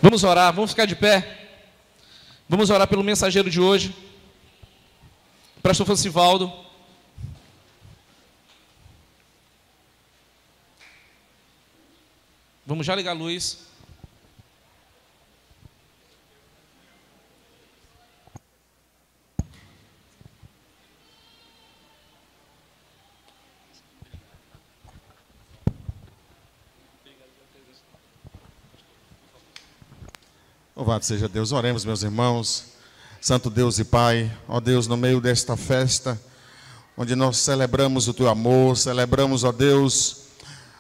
Vamos orar, vamos ficar de pé. Vamos orar pelo mensageiro de hoje, pastor Francivaldo. Vamos já ligar a luz. Louvado seja Deus. Oremos, meus irmãos. Santo Deus e Pai, ó Deus, no meio desta festa, onde nós celebramos o Teu amor, celebramos, ó Deus,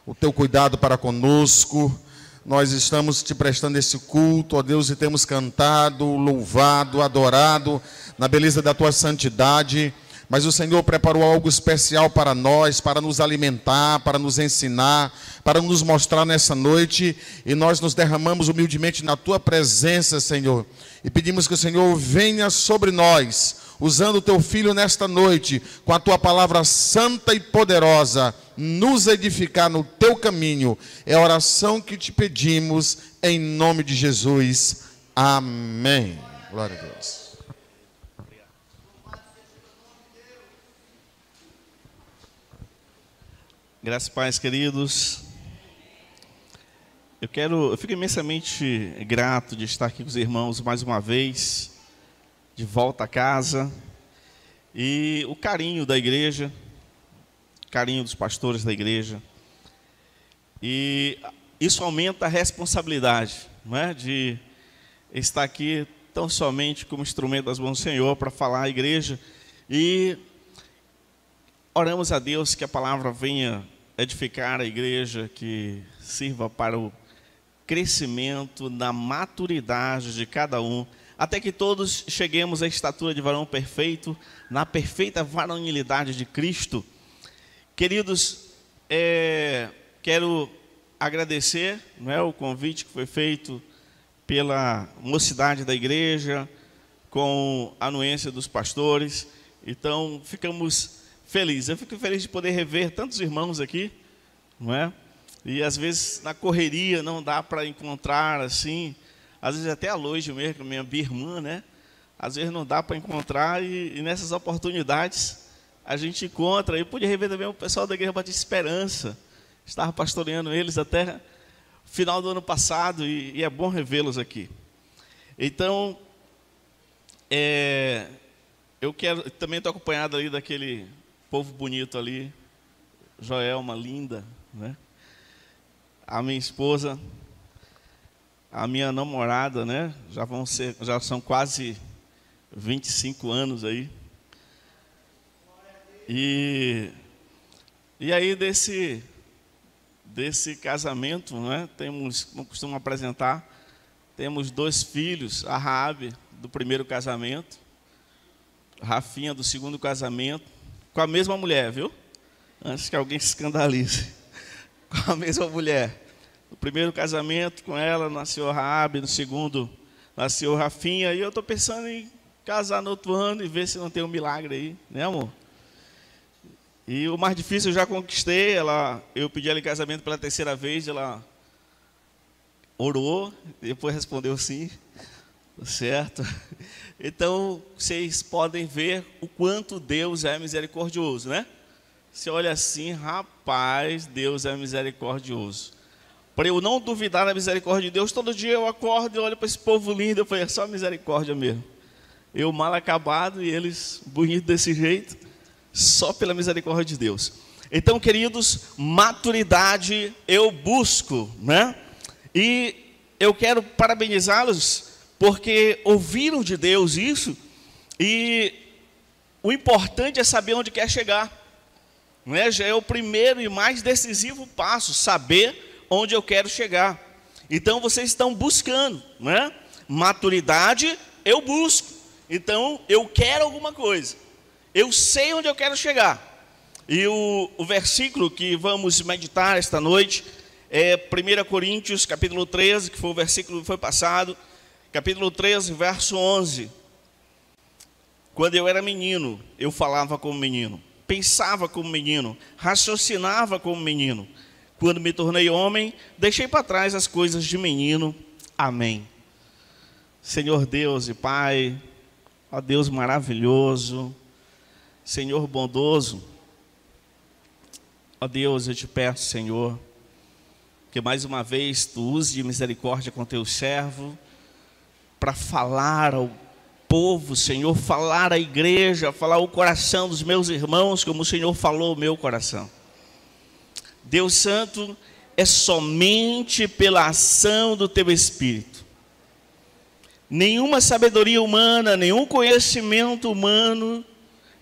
o Teu cuidado para conosco. Nós estamos Te prestando esse culto, ó Deus, e temos cantado, louvado, adorado, na beleza da Tua santidade. Mas o Senhor preparou algo especial para nós, para nos alimentar, para nos ensinar, para nos mostrar nessa noite. E nós nos derramamos humildemente na Tua presença, Senhor. E pedimos que o Senhor venha sobre nós, usando o Teu Filho nesta noite, com a Tua palavra santa e poderosa, nos edificar no Teu caminho. É a oração que Te pedimos, em nome de Jesus. Amém. Glória a Deus. Graças e paz, queridos. Eu fico imensamente grato de estar aqui com os irmãos mais uma vez, de volta a casa, e o carinho da igreja, o carinho dos pastores da igreja, e isso aumenta a responsabilidade, não é? De estar aqui tão somente como instrumento das mãos do Senhor para falar à igreja, e oramos a Deus que a palavra venha edificar a igreja, que sirva para o crescimento na maturidade de cada um, até que todos cheguemos à estatura de varão perfeito, na perfeita varonilidade de Cristo. Queridos, quero agradecer, não é, o convite que foi feito pela mocidade da igreja, com a anuência dos pastores. Então, ficamos felizes. Eu fico feliz de poder rever tantos irmãos aqui, não é? E às vezes na correria não dá para encontrar assim, às vezes até a Loide mesmo, minha irmã, né? Às vezes não dá para encontrar e nessas oportunidades a gente encontra. Eu pude rever também o pessoal da Igreja Batista Esperança, estava pastoreando eles até final do ano passado e é bom revê-los aqui. Então, eu quero, também estou acompanhado ali daquele povo bonito ali, Joelma, linda, né? A minha esposa, a minha namorada, né? Já são quase 25 anos aí. E aí desse casamento, né? Temos, como costumo apresentar, temos 2 filhos, a Raabe do primeiro casamento, Rafinha do segundo casamento, com a mesma mulher, viu? Antes que alguém se escandalize. Com a mesma mulher. No primeiro casamento com ela nasceu a Raabe, no segundo nasceu a Rafinha. E eu estou pensando em casar no outro ano e ver se não tem um milagre aí, né, amor? E o mais difícil eu já conquistei. Eu pedi ela em casamento pela 3ª vez, ela orou, depois respondeu sim, certo? Então, vocês podem ver o quanto Deus é misericordioso, né? Você olha assim, rapaz, Deus é misericordioso. Para eu não duvidar da misericórdia de Deus, todo dia eu acordo e olho para esse povo lindo, eu falei, é só misericórdia mesmo. Eu mal acabado e eles bonitos desse jeito, só pela misericórdia de Deus. Então, queridos, maturidade eu busco, né? E eu quero parabenizá-los, porque ouviram de Deus isso, e o importante é saber onde quer chegar. Não é? Já é o primeiro e mais decisivo passo, saber onde eu quero chegar. Então, vocês estão buscando, não é? Maturidade, eu busco. Então, eu quero alguma coisa. Eu sei onde eu quero chegar. E o versículo que vamos meditar esta noite é 1 Coríntios, capítulo 13, que foi o versículo que foi passado. Capítulo 13, verso 11. Quando eu era menino, eu falava como menino, pensava como menino, raciocinava como menino. Quando me tornei homem, deixei para trás as coisas de menino. Amém. Senhor Deus e Pai, ó Deus maravilhoso, Senhor bondoso, ó Deus, eu te peço, Senhor, que mais uma vez Tu use de misericórdia com Teu servo, para falar ao povo, Senhor, falar à igreja, falar ao coração dos meus irmãos, como o Senhor falou ao meu coração. Deus Santo, é somente pela ação do Teu Espírito. Nenhuma sabedoria humana, nenhum conhecimento humano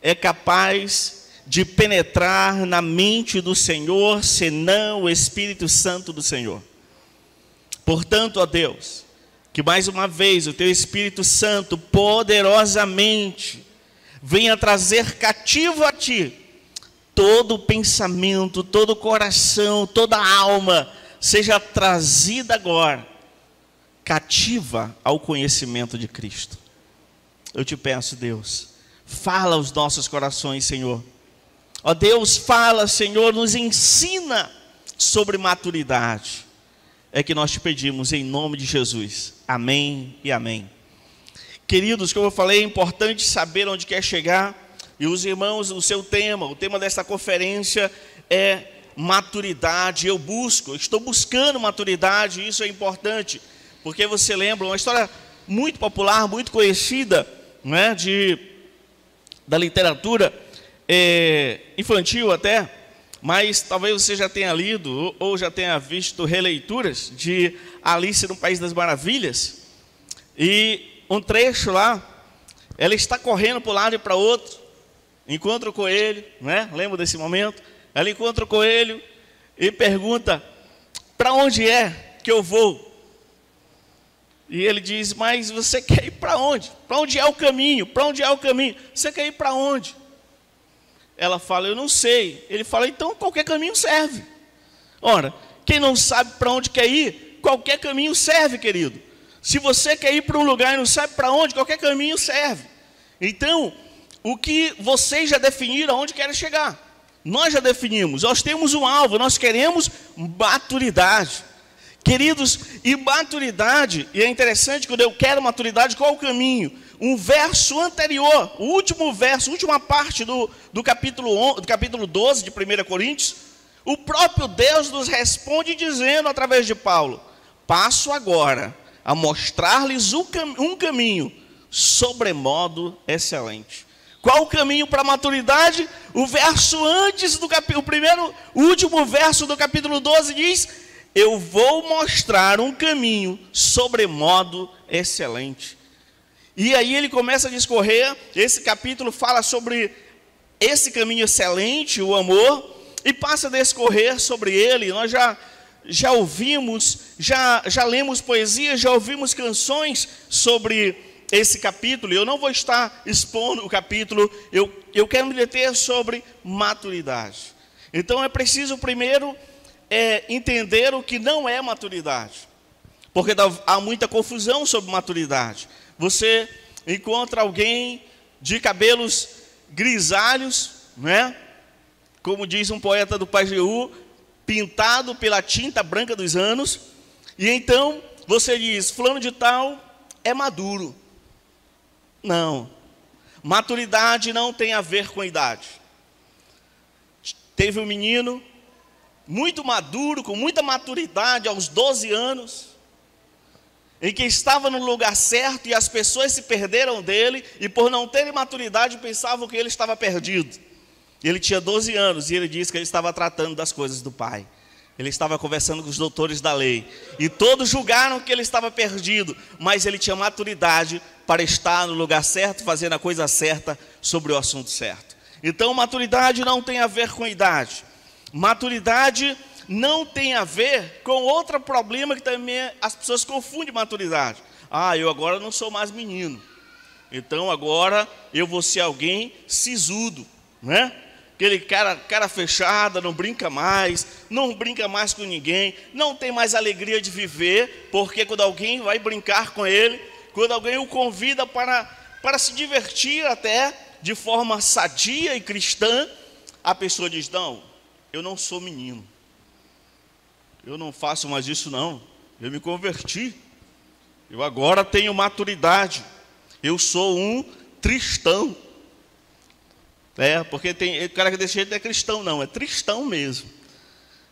é capaz de penetrar na mente do Senhor, senão o Espírito Santo do Senhor. Portanto, ó Deus, que mais uma vez o Teu Espírito Santo poderosamente venha trazer cativo a Ti todo pensamento, todo coração, toda alma, seja trazida agora cativa ao conhecimento de Cristo. Eu te peço, Deus, fala aos nossos corações, Senhor. Ó Deus, fala, Senhor, nos ensina sobre maturidade. É que nós te pedimos em nome de Jesus. Amém e amém. Queridos, como eu falei, é importante saber onde quer chegar. E os irmãos, o seu tema, o tema desta conferência é maturidade. Eu estou buscando maturidade, isso é importante. Porque você lembra, uma história muito popular, muito conhecida, né, da literatura infantil até, mas talvez você já tenha lido ou já tenha visto releituras de Alice no País das Maravilhas. E um trecho lá, ela está correndo para um lado e para outro, encontra o coelho, né? Lembra desse momento? Ela encontra o coelho e pergunta: para onde é que eu vou? E ele diz: mas você quer ir para onde? Para onde é o caminho? Para onde é o caminho? Você quer ir para onde? Ela fala: eu não sei. Ele fala: então qualquer caminho serve. Ora, quem não sabe para onde quer ir, qualquer caminho serve, querido. Se você quer ir para um lugar e não sabe para onde, qualquer caminho serve. Então, o que vocês já definiram aonde querem chegar? Nós já definimos, nós temos um alvo, nós queremos maturidade. Queridos, e maturidade, e é interessante, quando eu quero maturidade, qual o caminho? Um verso anterior, o último verso, a última parte do capítulo 12 de 1 Coríntios, o próprio Deus nos responde dizendo através de Paulo: passo agora a mostrar-lhes um caminho sobremodo excelente. Qual o caminho para a maturidade? O verso antes do o último verso do capítulo 12 diz: eu vou mostrar um caminho sobremodo excelente. E aí ele começa a discorrer, esse capítulo fala sobre esse caminho excelente, o amor, e passa a discorrer sobre ele. Nós já ouvimos, já lemos poesias, já ouvimos canções sobre esse capítulo. Eu não vou estar expondo o capítulo, eu quero me deter sobre maturidade. Então é preciso primeiro entender o que não é maturidade, porque há muita confusão sobre maturidade. Você encontra alguém de cabelos grisalhos, né? Como diz um poeta do Pajeú, pintado pela tinta branca dos anos, e então você diz: fulano de tal é maduro. Não, maturidade não tem a ver com idade. Teve um menino muito maduro, com muita maturidade, aos 12 anos, em que estava no lugar certo e as pessoas se perderam dele, e por não terem maturidade pensavam que ele estava perdido. Ele tinha 12 anos e ele disse que ele estava tratando das coisas do Pai. Ele estava conversando com os doutores da lei, e todos julgaram que ele estava perdido, mas ele tinha maturidade para estar no lugar certo, fazendo a coisa certa sobre o assunto certo. Então maturidade não tem a ver com idade. Maturidade não tem a ver com outro problema que também as pessoas confundem maturidade. Eu agora não sou mais menino, então agora eu vou ser alguém sisudo, né? Aquele cara fechada, não brinca mais com ninguém, não tem mais alegria de viver, porque quando alguém vai brincar com ele, quando alguém o convida para se divertir até de forma sadia e cristã, a pessoa diz: não, eu não sou menino, eu não faço mais isso não, eu me converti, Eu agora tenho maturidade. Eu sou um tristão. Porque tem o cara que desse jeito não é cristão, não, é tristão mesmo.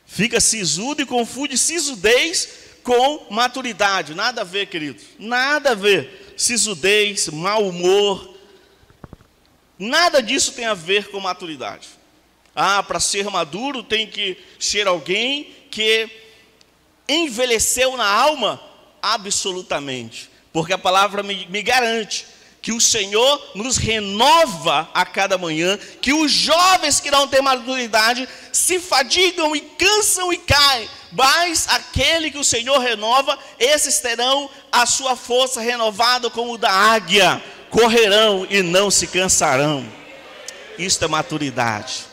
Fica sisudo e confunde sisudez com maturidade. Nada a ver, queridos. Nada a ver. Sisudez, mau humor. Nada disso tem a ver com maturidade. Para ser maduro tem que ser alguém que envelheceu na alma absolutamente. Porque a palavra me garante que o Senhor nos renova a cada manhã, que os jovens que não têm maturidade se fadigam e cansam e caem, mas aquele que o Senhor renova, esses terão a sua força renovada como da águia, correrão e não se cansarão. Isto é maturidade.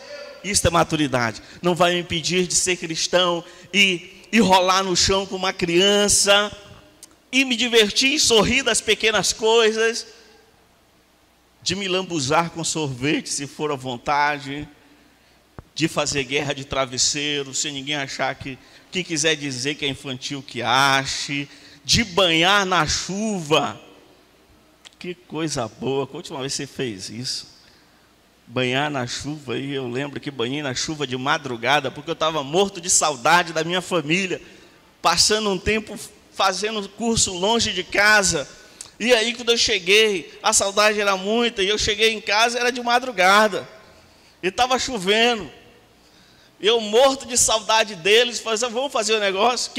Isto é maturidade. Não vai me impedir de ser cristão e rolar no chão como uma criança, e me divertir e sorrir das pequenas coisas, de me lambuzar com sorvete, se for à vontade, de fazer guerra de travesseiro, sem ninguém achar que quiser dizer que é infantil, que ache, de banhar na chuva. Que coisa boa, qual a última vez você fez isso? Banhar na chuva, e eu lembro que banhei na chuva de madrugada, porque eu estava morto de saudade da minha família, passando um tempo fazendo curso longe de casa. E aí quando eu cheguei, a saudade era muita, e eu cheguei em casa, era de madrugada, e estava chovendo, eu morto de saudade deles, falei assim, vamos fazer um negócio,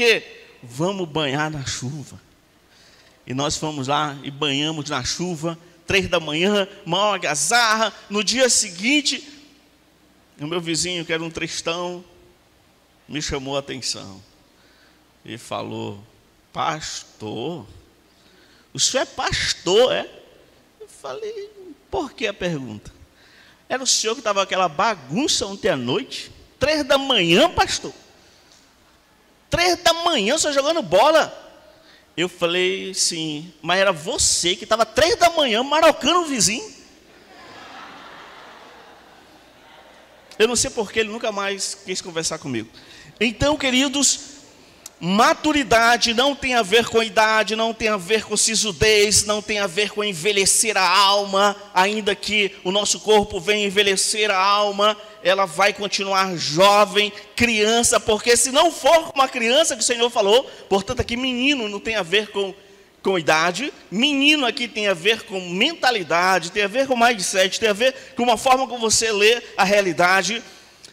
vamos banhar na chuva. E nós fomos lá e banhamos na chuva, 3 da manhã, mal agasalha. No dia seguinte, o meu vizinho, que era um tristão, me chamou a atenção, e falou, pastor, o senhor é pastor, é? Eu falei, por que a pergunta? Era o senhor que estava aquela bagunça ontem à noite? 3 da manhã, pastor? 3 da manhã, o senhor jogando bola? Eu falei, sim, mas era você que estava 3 da manhã marocando o vizinho. Eu não sei porque ele nunca mais quis conversar comigo. Então, queridos, maturidade não tem a ver com idade, não tem a ver com sisudez, não tem a ver com envelhecer a alma, ainda que o nosso corpo venha envelhecer a alma, ela vai continuar jovem, criança, porque se não for uma criança que o Senhor falou, portanto aqui menino não tem a ver com idade, menino aqui tem a ver com mentalidade, tem a ver com mindset, tem a ver com uma forma como você lê a realidade,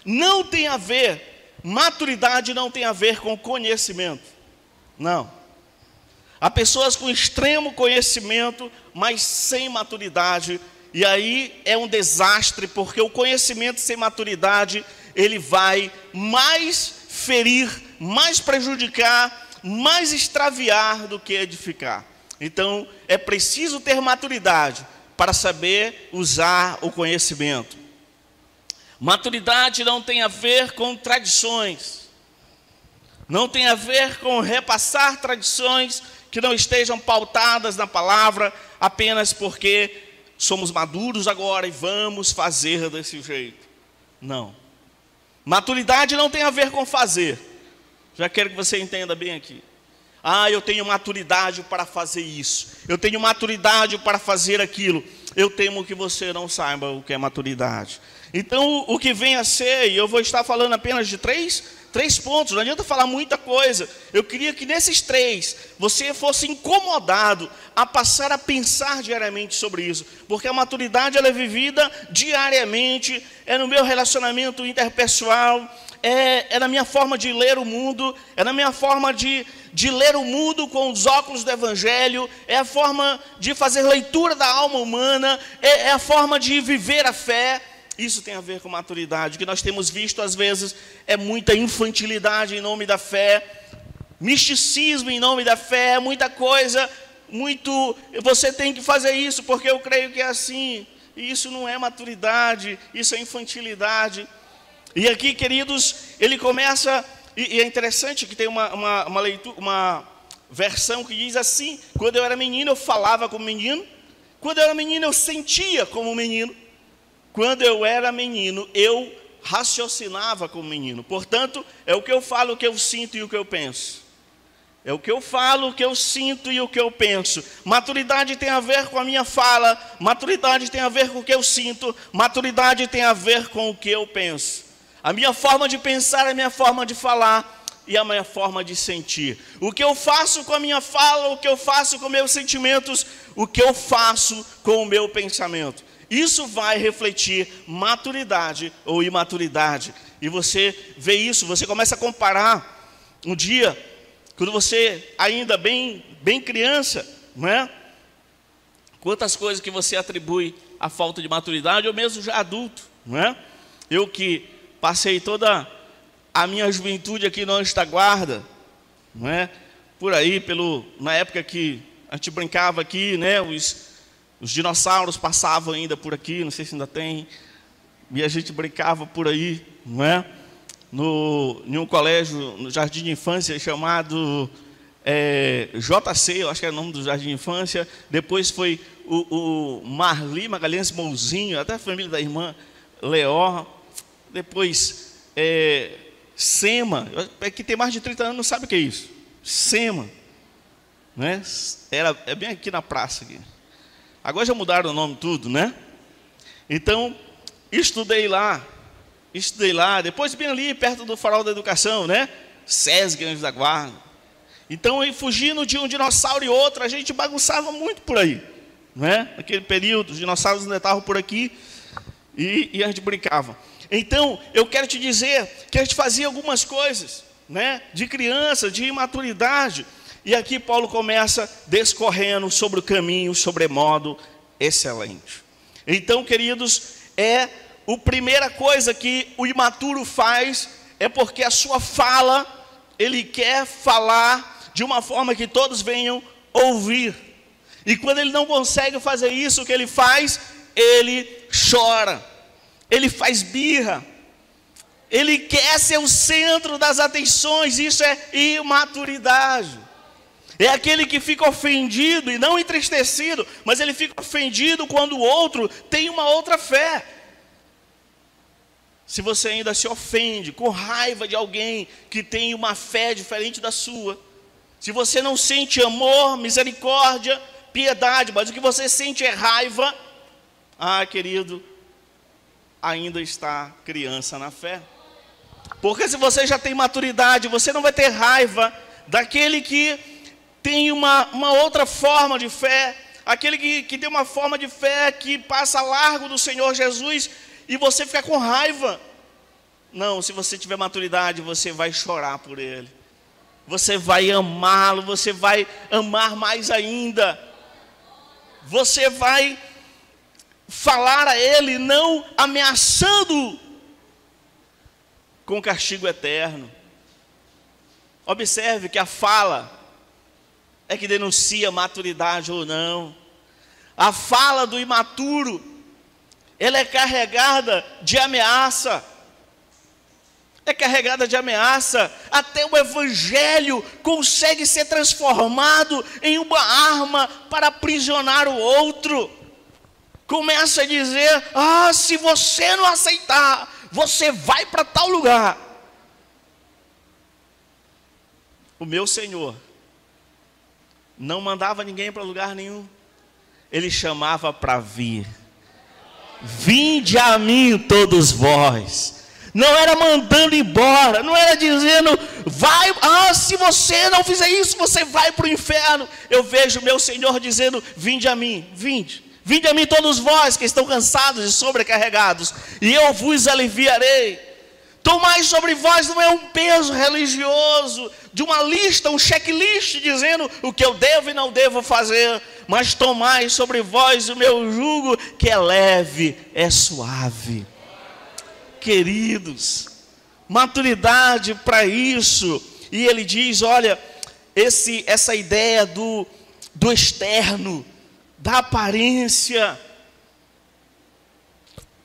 não tem a ver. Maturidade não tem a ver com conhecimento, não. Há pessoas com extremo conhecimento, mas sem maturidade, e aí é um desastre, porque o conhecimento sem maturidade, ele vai mais ferir, mais prejudicar, mais extraviar do que edificar. Então, é preciso ter maturidade para saber usar o conhecimento. Maturidade não tem a ver com tradições, não tem a ver com repassar tradições que não estejam pautadas na palavra, apenas porque somos maduros agora e vamos fazer desse jeito. Não. Maturidade não tem a ver com fazer. Já quero que você entenda bem aqui. Eu tenho maturidade para fazer isso, eu tenho maturidade para fazer aquilo. Eu temo que você não saiba o que é maturidade. Então, o que vem a ser, e eu vou estar falando apenas de três pontos, não adianta falar muita coisa. Eu queria que nesses 3, você fosse incomodado a passar a pensar diariamente sobre isso. Porque a maturidade, ela é vivida diariamente, é no meu relacionamento interpessoal, é na minha forma de ler o mundo, é na minha forma de ler o mundo com os óculos do Evangelho, é a forma de fazer leitura da alma humana, é a forma de viver a fé. Isso tem a ver com maturidade. O que nós temos visto às vezes é muita infantilidade em nome da fé, misticismo em nome da fé, muita coisa, você tem que fazer isso porque eu creio que é assim. E isso não é maturidade, isso é infantilidade. E aqui, queridos, ele começa, e é interessante que tem uma leitura, uma versão que diz assim: quando eu era menino eu falava como menino, quando eu era menino eu sentia como menino, quando eu era menino eu raciocinava como menino. Portanto, é o que eu falo, o que eu sinto e o que eu penso. É o que eu falo, o que eu sinto e o que eu penso. Maturidade tem a ver com a minha fala, maturidade tem a ver com o que eu sinto, maturidade tem a ver com o que eu penso. A minha forma de pensar é a minha forma de falar e a minha forma de sentir. O que eu faço com a minha fala, o que eu faço com meus sentimentos, o que eu faço com o meu pensamento. Isso vai refletir maturidade ou imaturidade. E você vê isso, você começa a comparar um dia, quando você ainda bem criança, não é? Quantas coisas que você atribui à falta de maturidade, ou mesmo já adulto, não é? Eu que passei toda a minha juventude aqui no Anjo da Guarda, não é? Por aí, na época que a gente brincava aqui, né? Os dinossauros passavam ainda por aqui, não sei se ainda tem, e a gente brincava por aí, não é? Em um colégio, no jardim de infância, chamado JC, eu acho que era o nome do jardim de infância. Depois foi o Marli Magalhães Mouzinho, até a família da irmã Leó. Depois SEMA, que tem mais de 30 anos não sabe o que é isso. SEMA, né? É bem aqui na praça aqui. Agora já mudaram o nome tudo, né? Então, estudei lá, depois bem ali, perto do Farol da Educação, né? SESG, Anjos da Guarda. Então, fugindo de um dinossauro e outro, a gente bagunçava muito por aí, né? Naquele período, os dinossauros ainda estavam por aqui e a gente brincava. Então, eu quero te dizer que a gente fazia algumas coisas, né? De criança, de imaturidade. E aqui Paulo começa discorrendo sobre o caminho sobremodo excelente. Então, queridos, a primeira coisa que o imaturo faz é porque a sua fala, ele quer falar de uma forma que todos venham ouvir. E quando ele não consegue fazer isso, o que ele faz? Ele chora, ele faz birra, ele quer ser o centro das atenções. Isso é imaturidade. É aquele que fica ofendido e não entristecido, mas ele fica ofendido quando o outro tem uma outra fé. Se você ainda se ofende com raiva de alguém que tem uma fé diferente da sua, se você não sente amor, misericórdia, piedade, mas o que você sente é raiva, querido, ainda está criança na fé. Porque se você já tem maturidade, você não vai ter raiva daquele que tem uma outra forma de fé, aquele que tem uma forma de fé que passa largo do Senhor Jesus, e você fica com raiva. Não, se você tiver maturidade, você vai chorar por ele, você vai amá-lo, você vai amar mais ainda, você vai falar a ele, não ameaçando com castigo eterno. Observe que a fala é que denuncia maturidade ou não. A fala do imaturo, ela é carregada de ameaça. É carregada de ameaça. Até o evangelho consegue ser transformado em uma arma para aprisionar o outro. Começa a dizer: se você não aceitar, você vai para tal lugar. O meu Senhor não mandava ninguém para lugar nenhum. Ele chamava para vir. Vinde a mim todos vós. Não era mandando embora, não era dizendo, vai, se você não fizer isso, você vai para o inferno. Eu vejo meu Senhor dizendo, vinde a mim, vinde a mim todos vós que estão cansados e sobrecarregados, e eu vos aliviarei. Tomai sobre vós não é um peso religioso, de uma lista, um checklist dizendo o que eu devo e não devo fazer, mas tomai sobre vós o meu jugo, que é leve, é suave. Queridos, maturidade para isso. E ele diz, olha, essa ideia do externo, da aparência,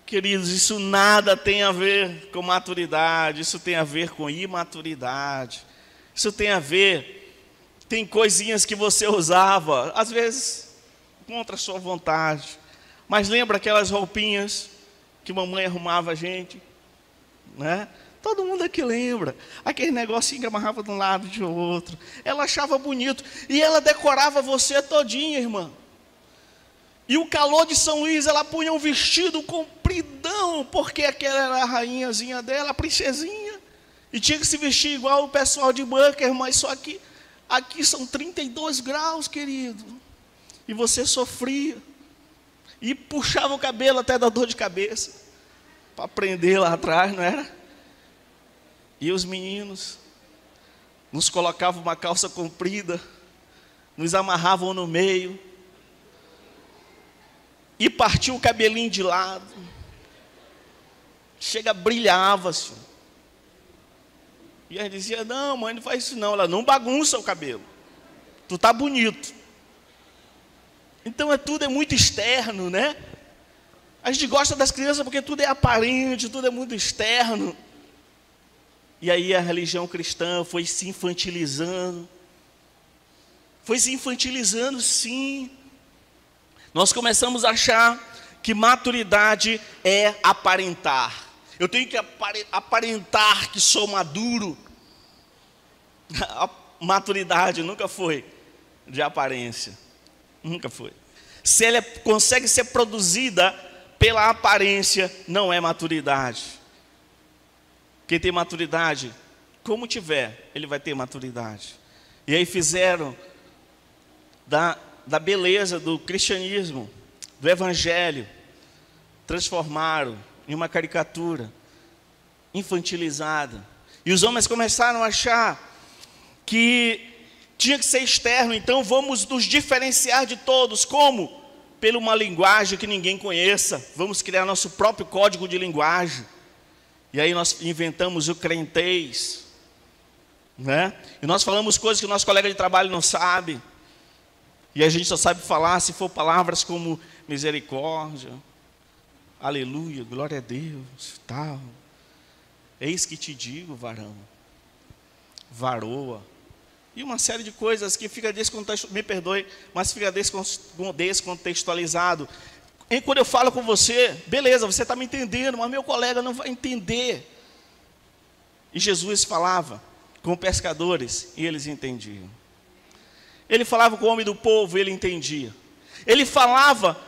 queridos, isso nada tem a ver com maturidade, isso tem a ver com imaturidade. Isso tem a ver, tem coisinhas que você usava, às vezes contra a sua vontade, mas lembra aquelas roupinhas que mamãe arrumava a gente, né? Todo mundo aqui lembra. Aquele negocinho que amarrava de um lado e de outro. Ela achava bonito. E ela decorava você todinha, irmã. E o calor de São Luís, ela punha um vestido compridão, porque aquela era a rainhazinha dela, a princesinha. E tinha que se vestir igual o pessoal de Bunker, mas só que aqui são 32 graus, querido. E você sofria. E puxava o cabelo até da dor de cabeça. Para prender lá atrás, não era? E os meninos nos colocavam uma calça comprida, nos amarravam no meio. E partiam o cabelinho de lado. Chega, brilhava, senhor. E aí dizia, não, mãe, não faz isso não. Ela, não bagunça o cabelo. Tu tá bonito. Então tudo é muito externo, né? A gente gosta das crianças porque tudo é aparente, tudo é muito externo. E aí a religião cristã foi se infantilizando. Foi se infantilizando, sim. Nós começamos a achar que maturidade é aparentar. Eu tenho que aparentar que sou maduro. A maturidade nunca foi de aparência. Nunca foi. Se ela consegue ser produzida pela aparência, não é maturidade. Quem tem maturidade, como tiver, ele vai ter maturidade. E aí fizeram da beleza do cristianismo, do evangelho, transformaram em uma caricatura infantilizada. E os homens começaram a achar que tinha que ser externo, então vamos nos diferenciar de todos. Como? Pela uma linguagem que ninguém conheça. Vamos criar nosso próprio código de linguagem. E aí nós inventamos o crentez, né? E nós falamos coisas que o nosso colega de trabalho não sabe. E a gente só sabe falar se for palavras como misericórdia, aleluia, glória a Deus, tal. Eis que te digo, varão, varoa. E uma série de coisas que fica descontextualizado, me perdoe, mas fica descontextualizado. E quando eu falo com você, beleza, você está me entendendo, mas meu colega não vai entender. E Jesus falava com pescadores e eles entendiam. Ele falava com o homem do povo e ele entendia. Ele falava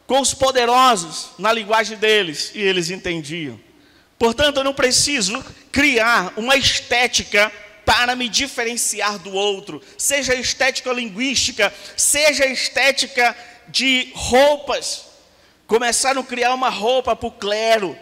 com os poderosos na linguagem deles e eles entendiam. Portanto, eu não preciso criar uma estética para me diferenciar do outro. Seja estética linguística, seja estética de roupas. Começaram a criar uma roupa para o clero.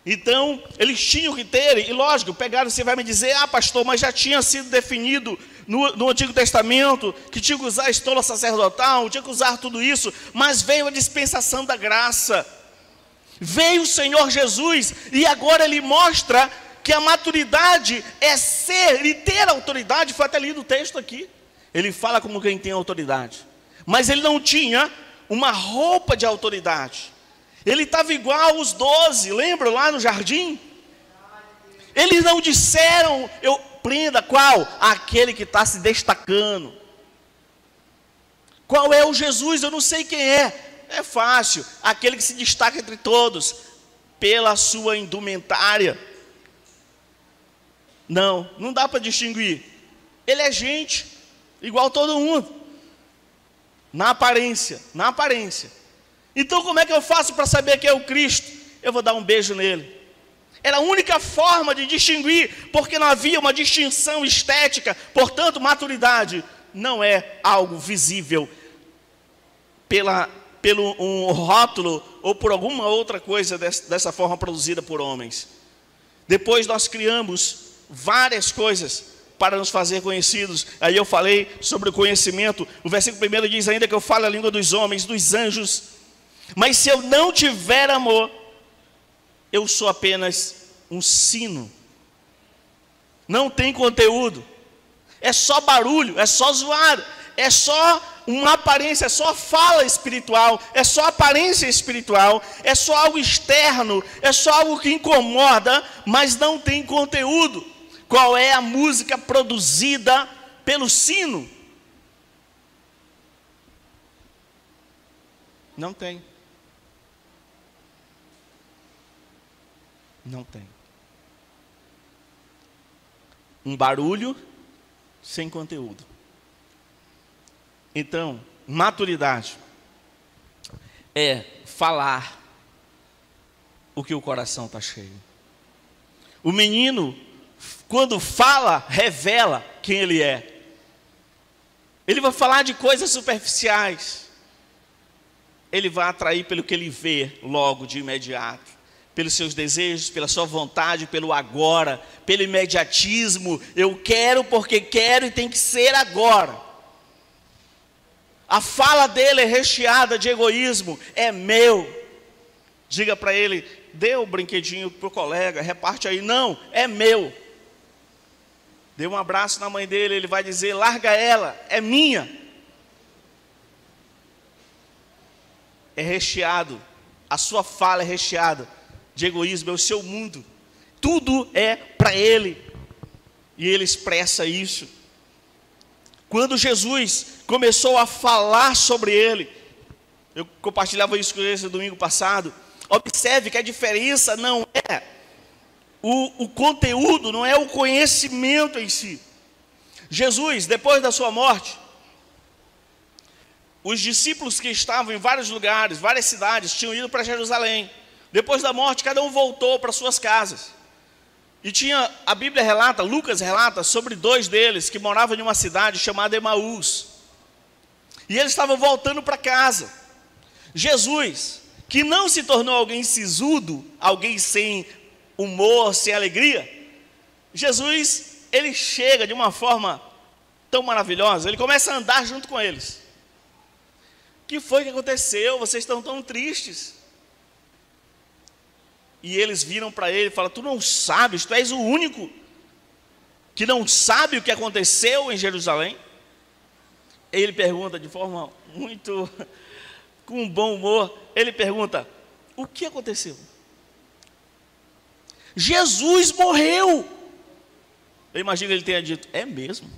Então, eles tinham que ter, e lógico, pegaram, você vai me dizer, pastor, mas já tinha sido definido no Antigo Testamento, que tinha que usar a estola sacerdotal, tinha que usar tudo isso, mas veio a dispensação da graça. Veio o Senhor Jesus, e agora Ele mostra que a maturidade é ser e ter autoridade. Foi até lido o texto aqui. Ele fala como quem tem autoridade. Mas ele não tinha uma roupa de autoridade. Ele estava igual aos 12, lembra lá no jardim? Eles não disseram, prenda qual? Aquele que está se destacando. Qual é o Jesus? Eu não sei quem é. É fácil, aquele que se destaca entre todos, pela sua indumentária. Não dá para distinguir. Ele é gente, igual todo mundo. Na aparência. Então como é que eu faço para saber que é o Cristo? Eu vou dar um beijo nele. Era a única forma de distinguir, porque não havia uma distinção estética. Portanto, maturidade não é algo visível pelo um rótulo ou por alguma outra coisa dessa forma produzida por homens. Depois nós criamos várias coisas para nos fazer conhecidos. Aí eu falei sobre o conhecimento. O versículo 1 diz ainda que eu falo a língua dos homens, dos anjos. Mas se eu não tiver amor, eu sou apenas um sino. Não tem conteúdo. É só barulho, é só zoada, é só uma aparência, é só fala espiritual, é só aparência espiritual, é só algo externo, é só algo que incomoda, mas não tem conteúdo. Qual é a música produzida pelo sino? Não tem. Não tem. Um barulho sem conteúdo. Então, maturidade é falar o que o coração está cheio. O menino, quando fala, revela quem ele é. Ele vai falar de coisas superficiais. Ele vai atrair pelo que ele vê logo de imediato. Pelos seus desejos, pela sua vontade, pelo agora, pelo imediatismo. Eu quero porque quero e tem que ser agora. A fala dele é recheada de egoísmo. É meu. Diga para ele, dê o brinquedinho para o colega, reparte aí. Não, é meu. Dê um abraço na mãe dele, ele vai dizer, larga ela, é minha. É recheado, a sua fala é recheada de egoísmo, é o seu mundo. Tudo é para ele. E ele expressa isso. Quando Jesus começou a falar sobre ele, eu compartilhava isso com eles no domingo passado, observe que a diferença não é o conteúdo, não é o conhecimento em si. Jesus, depois da sua morte, os discípulos que estavam em vários lugares, várias cidades, tinham ido para Jerusalém. Depois da morte, cada um voltou para suas casas. E a Bíblia relata, Lucas relata, sobre 2 deles que moravam em uma cidade chamada Emaús. E eles estavam voltando para casa. Jesus, que não se tornou alguém sisudo, alguém sem humor, sem alegria, Jesus, ele chega de uma forma tão maravilhosa, ele começa a andar junto com eles. O que foi que aconteceu? Vocês estão tão tristes. E eles viram para ele e falam, tu não sabes, tu és o único que não sabe o que aconteceu em Jerusalém? Ele pergunta de forma muito, com bom humor, ele pergunta, o que aconteceu? Jesus morreu. Eu imagino que ele tenha dito, é mesmo?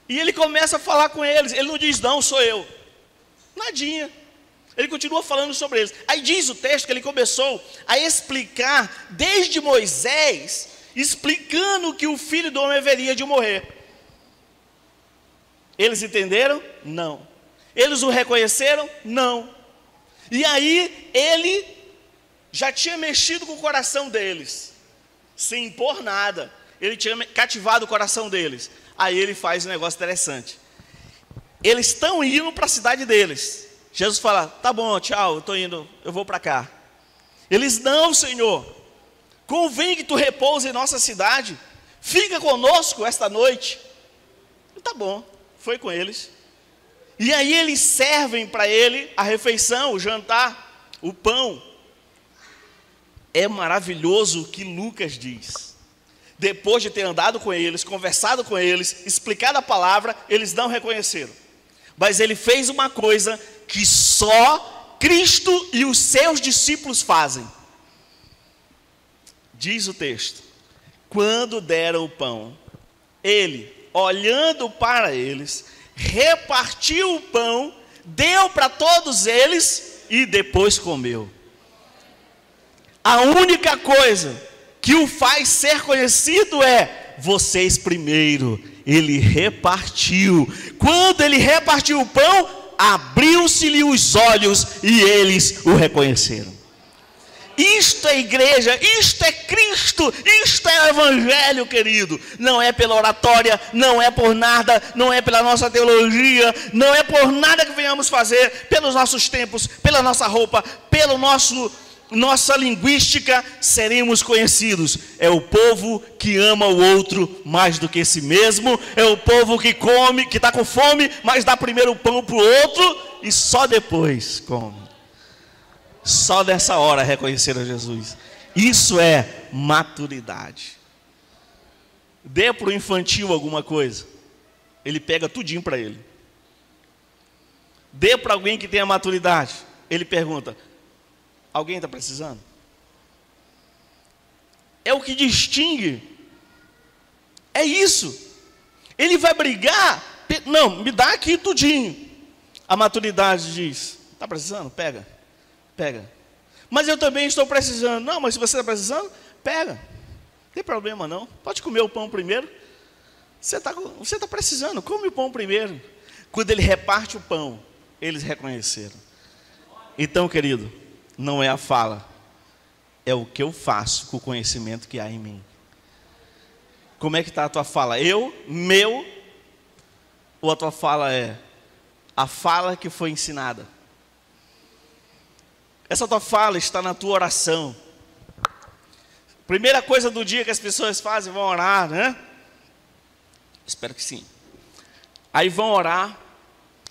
E ele começa a falar com eles, ele não diz, não, sou eu. Nadinha. Ele continua falando sobre eles. Aí diz o texto que ele começou a explicar, desde Moisés, explicando que o Filho do Homem haveria de morrer. Eles entenderam? Não. Eles o reconheceram? Não. E aí ele já tinha mexido com o coração deles, sem impor nada. Ele tinha cativado o coração deles. Aí ele faz um negócio interessante. Eles estão indo para a cidade deles. Jesus fala, tá bom, tchau, eu estou indo, eu vou para cá. Eles, não, Senhor, convém que tu repouse em nossa cidade, fica conosco esta noite. Tá bom, foi com eles. E aí eles servem para ele a refeição, o jantar, o pão. É maravilhoso o que Lucas diz. Depois de ter andado com eles, conversado com eles, explicado a palavra, eles não reconheceram. Mas ele fez uma coisa que só Cristo e os seus discípulos fazem. Diz o texto, quando deram o pão, ele, olhando para eles, repartiu o pão, deu para todos eles e depois comeu. A única coisa que o faz ser conhecido é, vocês primeiro, ele repartiu. Quando ele repartiu o pão, abriu-se-lhe os olhos e eles o reconheceram. Isto é igreja, isto é Cristo, isto é o Evangelho, querido. Não é pela oratória, não é por nada, não é pela nossa teologia, não é por nada que venhamos fazer, pelos nossos tempos, pela nossa roupa, pelo nossa linguística, seremos conhecidos. É o povo que ama o outro mais do que si mesmo, é o povo que come, que está com fome, mas dá primeiro o pão para o outro e só depois come. Só nessa hora reconheceram Jesus. Isso é maturidade. Dê para o infantil alguma coisa, ele pega tudinho para ele. Dê para alguém que tenha maturidade, ele pergunta, alguém está precisando? É o que distingue. É isso. Ele vai brigar, não, me dá aqui tudinho. A maturidade diz, está precisando? Pega. Mas eu também estou precisando. Não, mas se você está precisando, pega. tem problema não, pode comer o pão primeiro. Você tá precisando, come o pão primeiro. Quando ele reparte o pão, eles reconheceram. Então, querido, não é a fala, é o que eu faço com o conhecimento que há em mim. Como é que está a tua fala? Eu, meu, ou a tua fala é a fala que foi ensinada? Essa tua fala está na tua oração. Primeira coisa do dia que as pessoas fazem, vão orar, né? Espero que sim. Aí vão orar: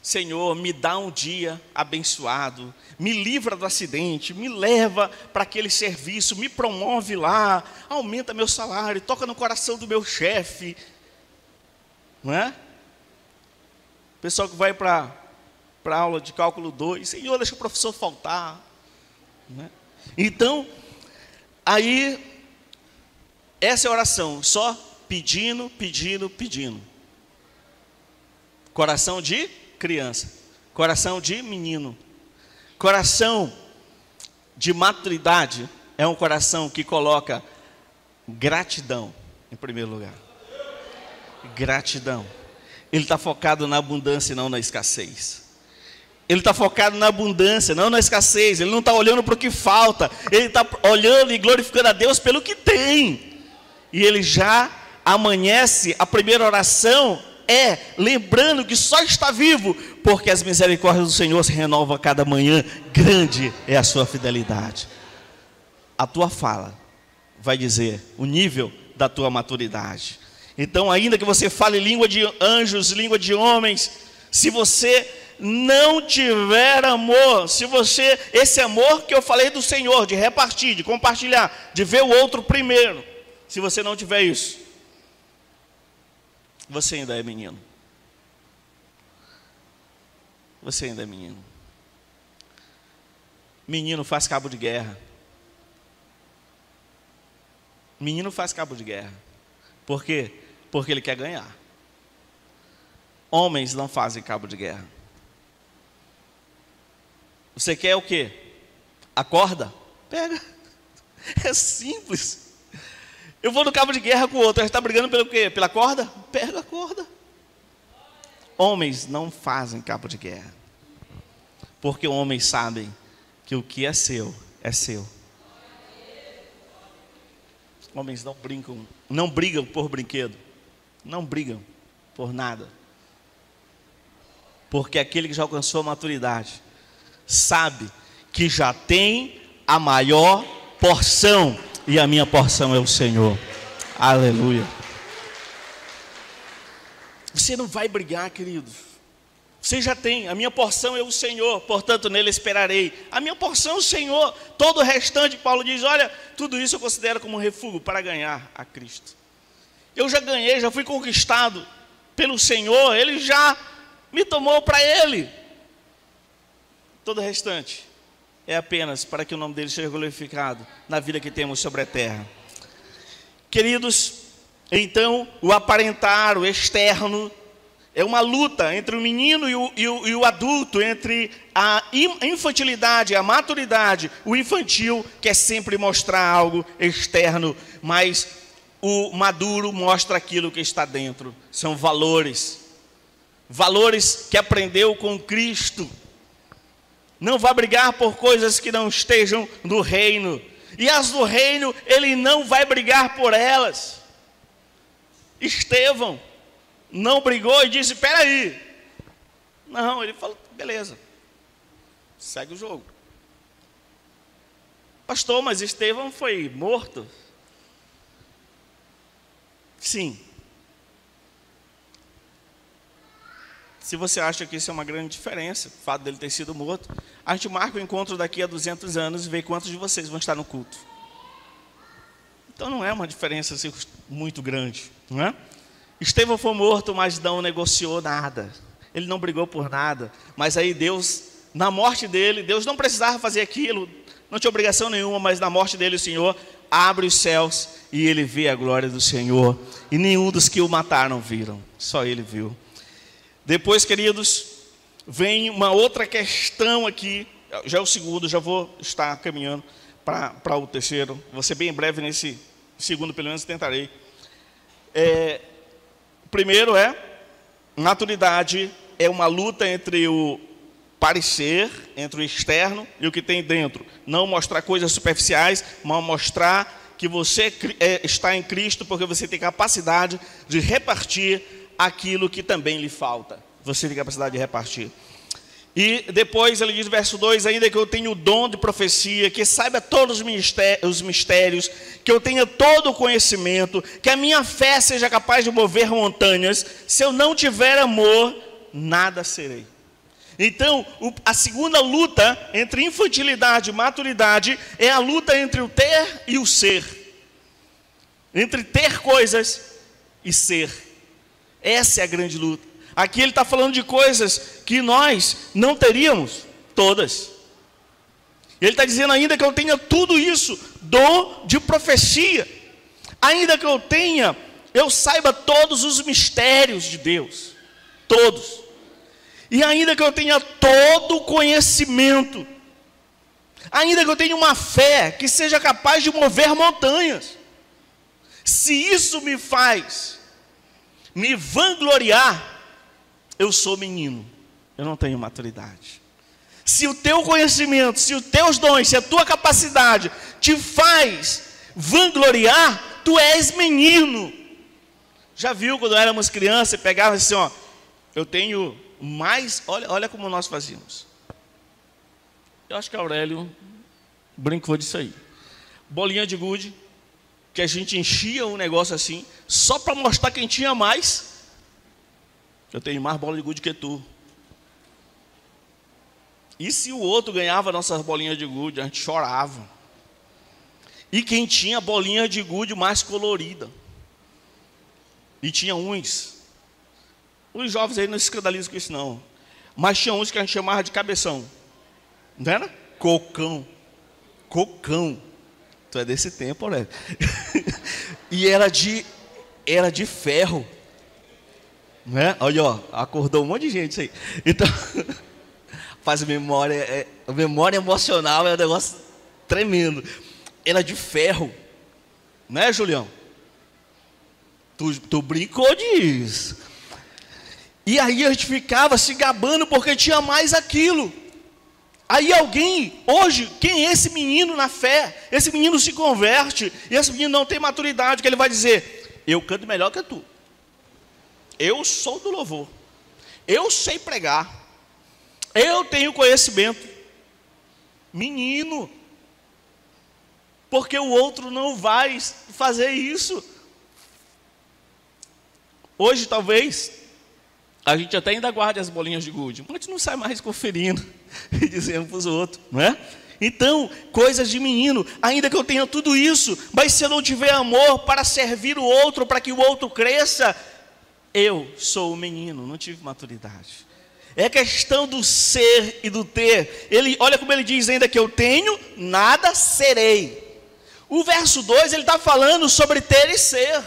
Senhor, me dá um dia abençoado, me livra do acidente, me leva para aquele serviço, me promove lá, aumenta meu salário, toca no coração do meu chefe. Não é? Pessoal que vai para a aula de cálculo 2, Senhor, deixa o professor faltar. Não é? Então, aí, essa é a oração, só pedindo, pedindo, pedindo. Coração de criança, coração de menino, coração de maturidade é um coração que coloca gratidão em primeiro lugar. Gratidão. Ele está focado na abundância e não na escassez. Ele está focado na abundância, não na escassez. Ele não está olhando para o que falta. Ele está olhando e glorificando a Deus pelo que tem. E ele já amanhece, a primeira oração lembrando que só está vivo porque as misericórdias do Senhor se renovam a cada manhã. Grande é a sua fidelidade. A tua fala vai dizer o nível da tua maturidade. Então, ainda que você fale língua de anjos, língua de homens, se você não tiver amor, se você, esse amor que eu falei do Senhor, de repartir, de compartilhar, de ver o outro primeiro, se você não tiver isso, você ainda é menino. Você ainda é menino. Menino faz cabo de guerra. Menino faz cabo de guerra. Por quê? Porque ele quer ganhar. Homens não fazem cabo de guerra. Você quer o quê? A corda? Pega. É simples. Eu vou no cabo de guerra com o outro. A gente está brigando pelo quê? Pela corda? Pega a corda. Homens não fazem cabo de guerra. Porque homens sabem que o que é seu, é seu. Homens não brigam por brinquedo. Não brigam por nada. Porque aquele que já alcançou a maturidade sabe que já tem a maior porção. E a minha porção é o Senhor. Aleluia. Você não vai brigar, queridos. Você já tem, a minha porção é o Senhor, portanto nele esperarei. A minha porção é o Senhor. Todo o restante, Paulo diz, olha, tudo isso eu considero como um refúgio para ganhar a Cristo. Eu já ganhei, já fui conquistado pelo Senhor, Ele já me tomou para Ele. Todo o restante é apenas para que o nome dele seja glorificado na vida que temos sobre a terra. Queridos, então o aparentar, o externo, é uma luta entre o menino e o adulto, entre a infantilidade e a maturidade. O infantil quer sempre mostrar algo externo, mas o maduro mostra aquilo que está dentro. São valores. Valores que aprendeu com Cristo. Não vai brigar por coisas que não estejam no reino. E as do reino, ele não vai brigar por elas. Estevão não brigou e disse, espera aí. Não, ele falou, beleza. Segue o jogo. Pastor, mas Estevão foi morto? Sim. Se você acha que isso é uma grande diferença, o fato dele ter sido morto, a gente marca o encontro daqui a 200 anos e vê quantos de vocês vão estar no culto. Então não é uma diferença assim, muito grande, não é? Estevão foi morto, mas não negociou nada. Ele não brigou por nada. Mas aí Deus, na morte dele, Deus não precisava fazer aquilo, não tinha obrigação nenhuma, mas na morte dele o Senhor abre os céus e ele vê a glória do Senhor. E nenhum dos que o mataram viram, só ele viu. Depois, queridos, vem uma outra questão aqui, já é o segundo, já vou estar caminhando para o terceiro, vou ser bem breve nesse segundo pelo menos tentarei. Primeiro maturidade é uma luta entre o parecer, entre o externo e o que tem dentro. Não mostrar coisas superficiais, mas mostrar que você está em Cristo, porque você tem capacidade de repartir aquilo que também lhe falta. Você tem capacidade de repartir. E depois ele diz, verso 2, ainda que eu tenha o dom de profecia, que saiba todos os mistérios, que eu tenha todo o conhecimento, que a minha fé seja capaz de mover montanhas, se eu não tiver amor, nada serei. Então, a segunda luta entre infantilidade e maturidade é a luta entre o ter e o ser. Entre ter coisas e ser. Essa é a grande luta. Aqui ele está falando de coisas que nós não teríamos, todas. Ele está dizendo, ainda que eu tenha tudo isso, dom de profecia, ainda que eu saiba todos os mistérios de Deus, todos, e ainda que eu tenha todo o conhecimento, ainda que eu tenha uma fé que seja capaz de mover montanhas, se isso me faz me vangloriar, eu sou menino, eu não tenho maturidade. Se o teu conhecimento, se os teus dons, se a tua capacidade te faz vangloriar, tu és menino. Já viu quando éramos crianças, pegava assim, eu tenho mais, olha como nós fazíamos. Eu acho que Aurélio brincou disso aí. Bolinha de gude, que a gente enchia um negócio assim, só para mostrar quem tinha mais. Eu tenho mais bola de gude que tu. E se o outro ganhava nossas bolinhas de gude, a gente chorava. E quem tinha bolinha de gude mais colorida. E tinha uns. Os jovens aí não se escandalizam com isso não. Mas tinha uns que a gente chamava de cabeção. Não era? Cocão. Cocão. Tu é desse tempo, né? E era de ferro. Né? Olha, acordou um monte de gente isso aí. Então, faz memória emocional é um negócio tremendo. Era de ferro, né, Julião? Tu brincou disso. E aí a gente ficava se gabando porque tinha mais aquilo. Aí alguém, hoje, quem é esse menino na fé? Esse menino se converte, e esse menino não tem maturidade, que ele vai dizer, eu canto melhor que tu. Eu sou do louvor, eu sei pregar, eu tenho conhecimento. Menino, porque o outro não vai fazer isso. Hoje talvez a gente até ainda guarde as bolinhas de gude, mas a gente não sai mais conferindo e dizendo para os outros, não é? Então, coisas de menino, ainda que eu tenha tudo isso, mas se eu não tiver amor para servir o outro, para que o outro cresça, eu sou o menino, não tive maturidade. É questão do ser e do ter. Olha como ele diz, ainda que eu tenho, nada serei. O verso 2, ele está falando sobre ter e ser.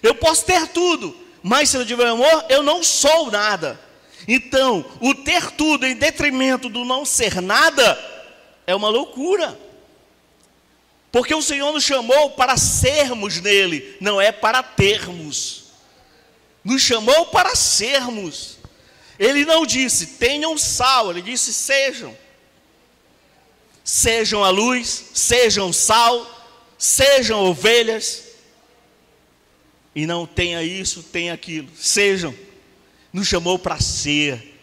Eu posso ter tudo, mas se não tiver amor, eu não sou nada. Então, o ter tudo em detrimento do não ser nada, é uma loucura. Porque o Senhor nos chamou para sermos nele, não é para termos. Nos chamou para sermos. Ele não disse, tenham sal, ele disse, sejam. Sejam a luz, sejam sal, sejam ovelhas. E não tenha isso, tenha aquilo. Sejam. Nos chamou para ser.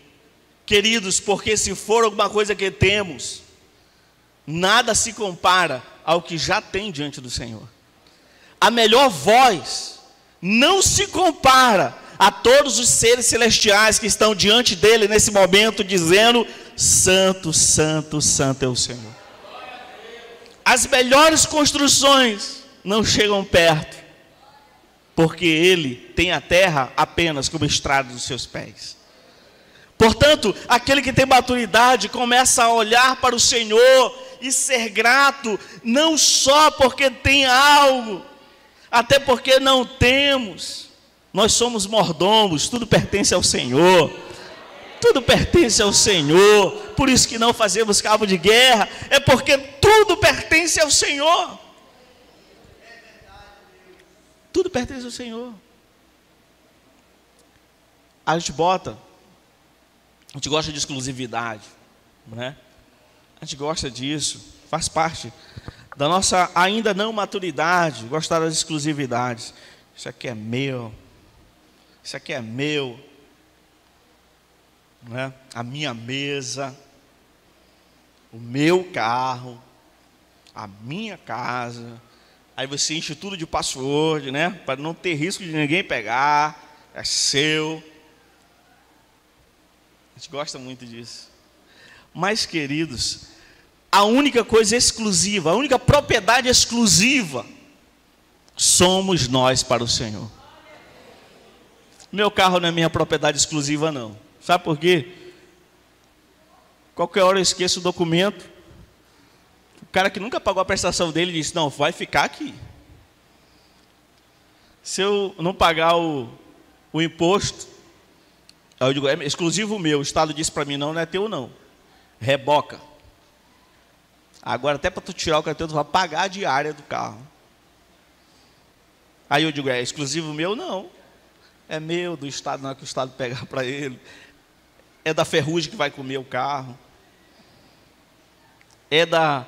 Queridos, porque se for alguma coisa que temos, nada se compara ao que já tem diante do Senhor. A melhor voz não se compara a todos os seres celestiais que estão diante dele nesse momento, dizendo, santo, santo, santo é o Senhor. As melhores construções não chegam perto, porque ele tem a terra apenas como estrada dos seus pés. Portanto, aquele que tem maturidade começa a olhar para o Senhor e ser grato, não só porque tem algo, até porque não temos. Nós somos mordomos, tudo pertence ao Senhor. Tudo pertence ao Senhor. Por isso que não fazemos cabo de guerra, é porque tudo pertence ao Senhor. Tudo pertence ao Senhor. A gente gosta de exclusividade, né? A gente gosta disso, faz parte da nossa ainda não maturidade, gostar das exclusividades. Isso aqui é meu, isso aqui é meu, né? A minha mesa, o meu carro, a minha casa. Aí você enche tudo de password, né? Para não ter risco de ninguém pegar, é seu. A gente gosta muito disso. Mas, queridos, a única coisa exclusiva, a única propriedade exclusiva, somos nós para o Senhor. Meu carro não é minha propriedade exclusiva, não. Sabe por quê? Qualquer hora eu esqueço o documento. O cara que nunca pagou a prestação dele disse, não, vai ficar aqui. Se eu não pagar o imposto, eu digo, é exclusivo meu. O Estado disse para mim, não é teu não. Reboca. Agora até para tu tirar o cartão, tu vai pagar a diária do carro. Aí eu digo, é exclusivo meu? Não. É meu, do Estado, não é que o Estado pegar para ele. É da ferrugem que vai comer o carro. É da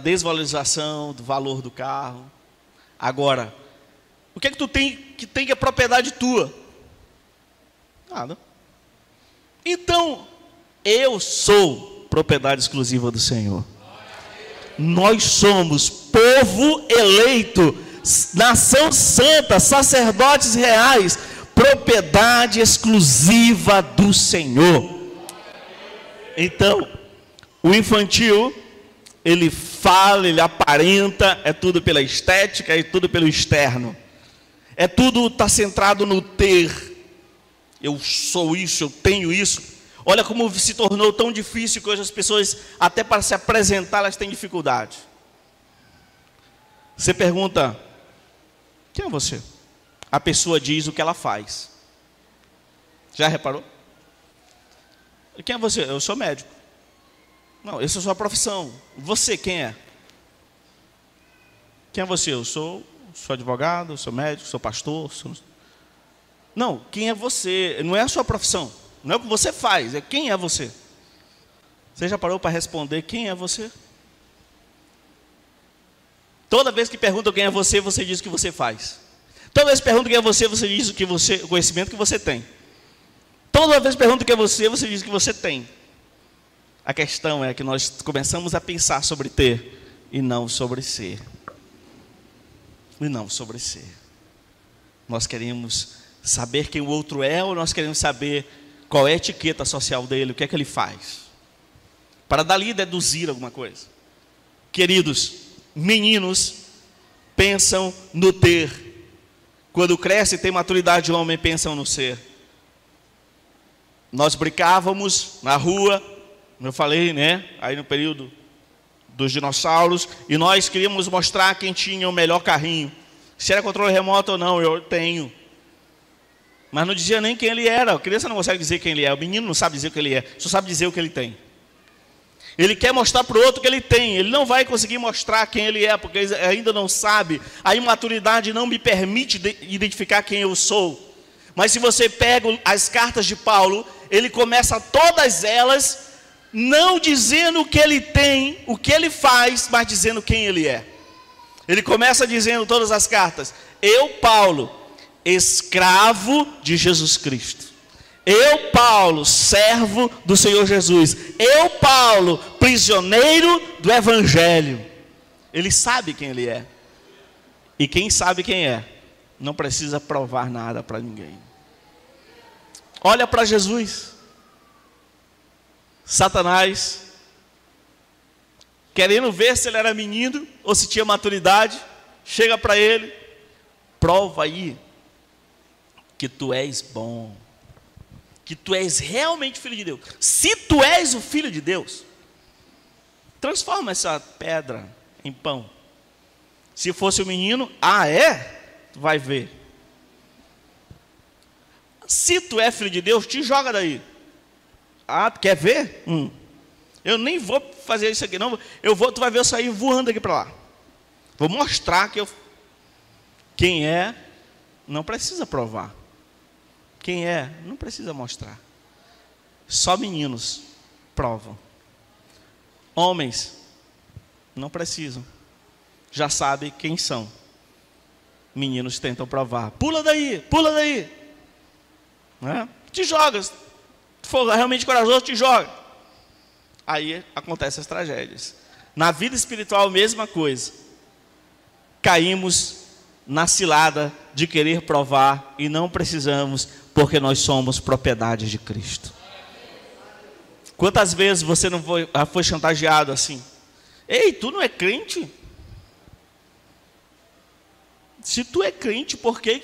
desvalorização do valor do carro. Agora, o que é que tu tem que é propriedade tua? Nada. Então, eu sou propriedade exclusiva do Senhor. Nós somos povo eleito, nação santa, sacerdotes reais, propriedade exclusiva do Senhor. Então, o infantil, ele fala, ele aparenta, é tudo pela estética, é tudo pelo externo. É tudo, está centrado no ter. Eu sou isso, eu tenho isso. Olha como se tornou tão difícil que hoje as pessoas, até para se apresentar, elas têm dificuldade. Você pergunta, quem é você? A pessoa diz o que ela faz. Já reparou? Quem é você? Eu sou médico. Não, essa é a sua profissão. Você quem é? Quem é você? Eu sou advogado, sou médico, sou pastor. Não, quem é você? Não é a sua profissão. Não é o que você faz, é quem é você. Você já parou para responder quem é você? Toda vez que perguntam quem é você, você diz o que você faz. Toda vez que perguntam quem é você, você diz o conhecimento que você tem. Toda vez que perguntam quem é você, você diz o que você tem. A questão é que nós começamos a pensar sobre ter e não sobre ser. E não sobre ser. Nós queremos saber quem o outro é, ou nós queremos saber qual é a etiqueta social dele, o que é que ele faz, para dali deduzir alguma coisa. Queridos, meninos pensam no ter. Quando cresce e tem maturidade de homem, pensam no ser. Nós brincávamos na rua, como eu falei, né? Aí no período dos dinossauros, e nós queríamos mostrar quem tinha o melhor carrinho. Se era controle remoto ou não, eu tenho. Mas não dizia nem quem ele era. A criança não consegue dizer quem ele é. O menino não sabe dizer o que ele é. Só sabe dizer o que ele tem. Ele quer mostrar para o outro o que ele tem. Ele não vai conseguir mostrar quem ele é, porque ele ainda não sabe. A imaturidade não me permite identificar quem eu sou. Mas se você pega as cartas de Paulo, ele começa todas elas não dizendo o que ele tem, o que ele faz, mas dizendo quem ele é. Ele começa dizendo todas as cartas: eu, Paulo, escravo de Jesus Cristo. Eu, Paulo, servo do Senhor Jesus. Eu, Paulo, prisioneiro do Evangelho. Ele sabe quem ele é. E quem sabe quem é, não precisa provar nada para ninguém. Olha para Jesus. Satanás, querendo ver se ele era menino ou se tinha maturidade, chega para ele: prova aí que tu és bom, que tu és realmente filho de Deus. Se tu és o filho de Deus, transforma essa pedra em pão. Se fosse o menino, tu vai ver. Se tu é filho de Deus, te joga daí. Quer ver? Eu nem vou fazer isso aqui, não. Tu vai ver eu sair voando aqui para lá. Vou mostrar que eu... Quem é, não precisa provar. Quem é, não precisa mostrar. Só meninos provam. Homens não precisam. Já sabem quem são. Meninos tentam provar. Pula daí, pula daí. Né? Te joga. Se for realmente corajoso, te joga. Aí acontecem as tragédias. Na vida espiritual, a mesma coisa. Caímos na cilada de querer provar e não precisamos, porque nós somos propriedade de Cristo. Quantas vezes você não foi chantageado assim? Ei, tu não é crente? Se tu é crente, por que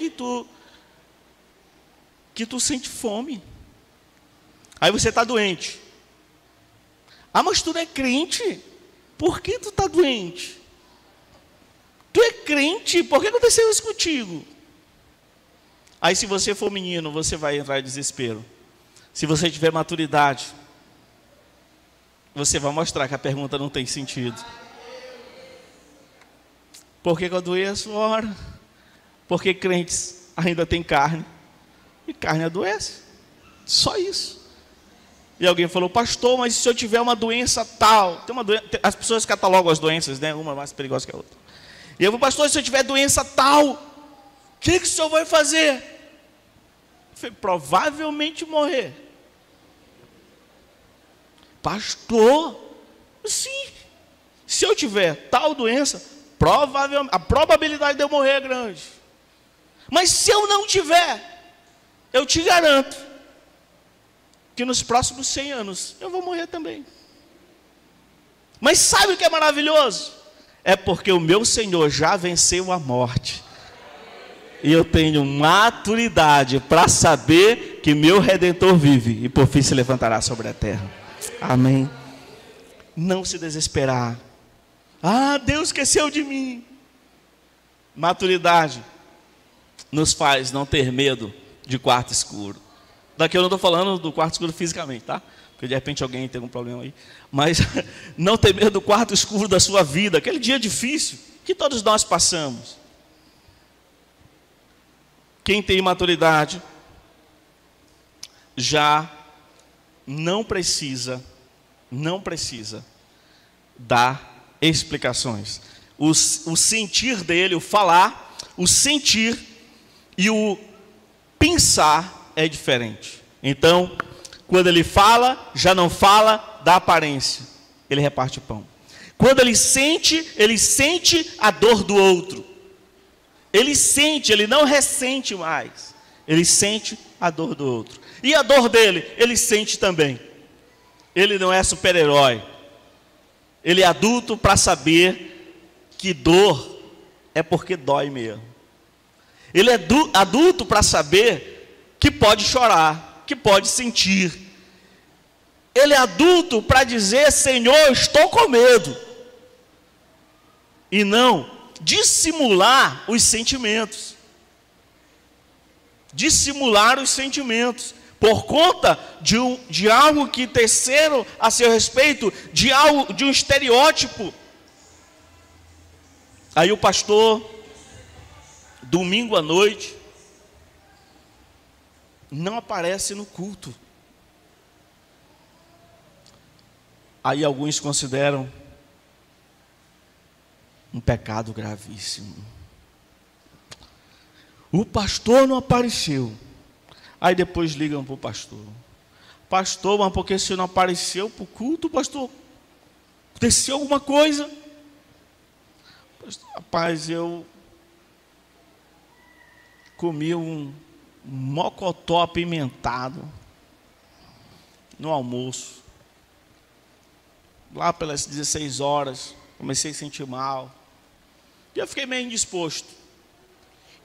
tu sente fome? Aí você está doente. Ah, mas tu não é crente? Por que tu está doente? Tu é crente, por que aconteceu isso contigo? Aí se você for menino, você vai entrar em desespero. Se você tiver maturidade, você vai mostrar que a pergunta não tem sentido. Por que eu adoeço? Ora, porque crentes ainda têm carne, e carne adoece. Só isso. E alguém falou, pastor, mas se eu tiver uma doença tal, as pessoas catalogam as doenças, né? Uma mais perigosa que a outra. E eu falei, pastor, se eu tiver doença tal, o que o senhor vai fazer? Eu falei, provavelmente morrer. Pastor, sim, se eu tiver tal doença, provavelmente, a probabilidade de eu morrer é grande. Mas se eu não tiver, eu te garanto que nos próximos 100 anos eu vou morrer também. Mas sabe o que é maravilhoso? É porque o meu Senhor já venceu a morte. E eu tenho maturidade para saber que meu Redentor vive e por fim se levantará sobre a terra. Amém. Não se desesperar. Ah, Deus esqueceu de mim. Maturidade nos faz não ter medo de quarto escuro. Daqui eu não estou falando do quarto escuro fisicamente, tá? Porque de repente alguém tem algum problema aí. Mas não ter medo do quarto escuro da sua vida, aquele dia difícil que todos nós passamos. Quem tem maturidade já não precisa dar explicações. O sentir dele, o falar, o sentir e o pensar é diferente. Então, quando ele fala, já não fala da aparência. Ele reparte pão. Quando ele sente a dor do outro. Ele sente, ele não ressente mais. Ele sente a dor do outro. E a dor dele, ele sente também. Ele não é super-herói. Ele é adulto para saber que dor é porque dói mesmo. Ele é adulto para saber que pode chorar, que pode sentir. Ele é adulto para dizer, Senhor, estou com medo. E não dissimular os sentimentos. Dissimular os sentimentos. Por conta de algo que teceram a seu respeito, de um estereótipo. Aí o pastor, domingo à noite, não aparece no culto. Aí alguns consideram um pecado gravíssimo. O pastor não apareceu. Aí depois ligam para o pastor. Pastor, mas porque você não apareceu para o culto, pastor? Aconteceu alguma coisa? Pastor, rapaz, eu comi um mocotó apimentado no almoço. Lá pelas 16 horas, comecei a sentir mal. E eu fiquei meio indisposto.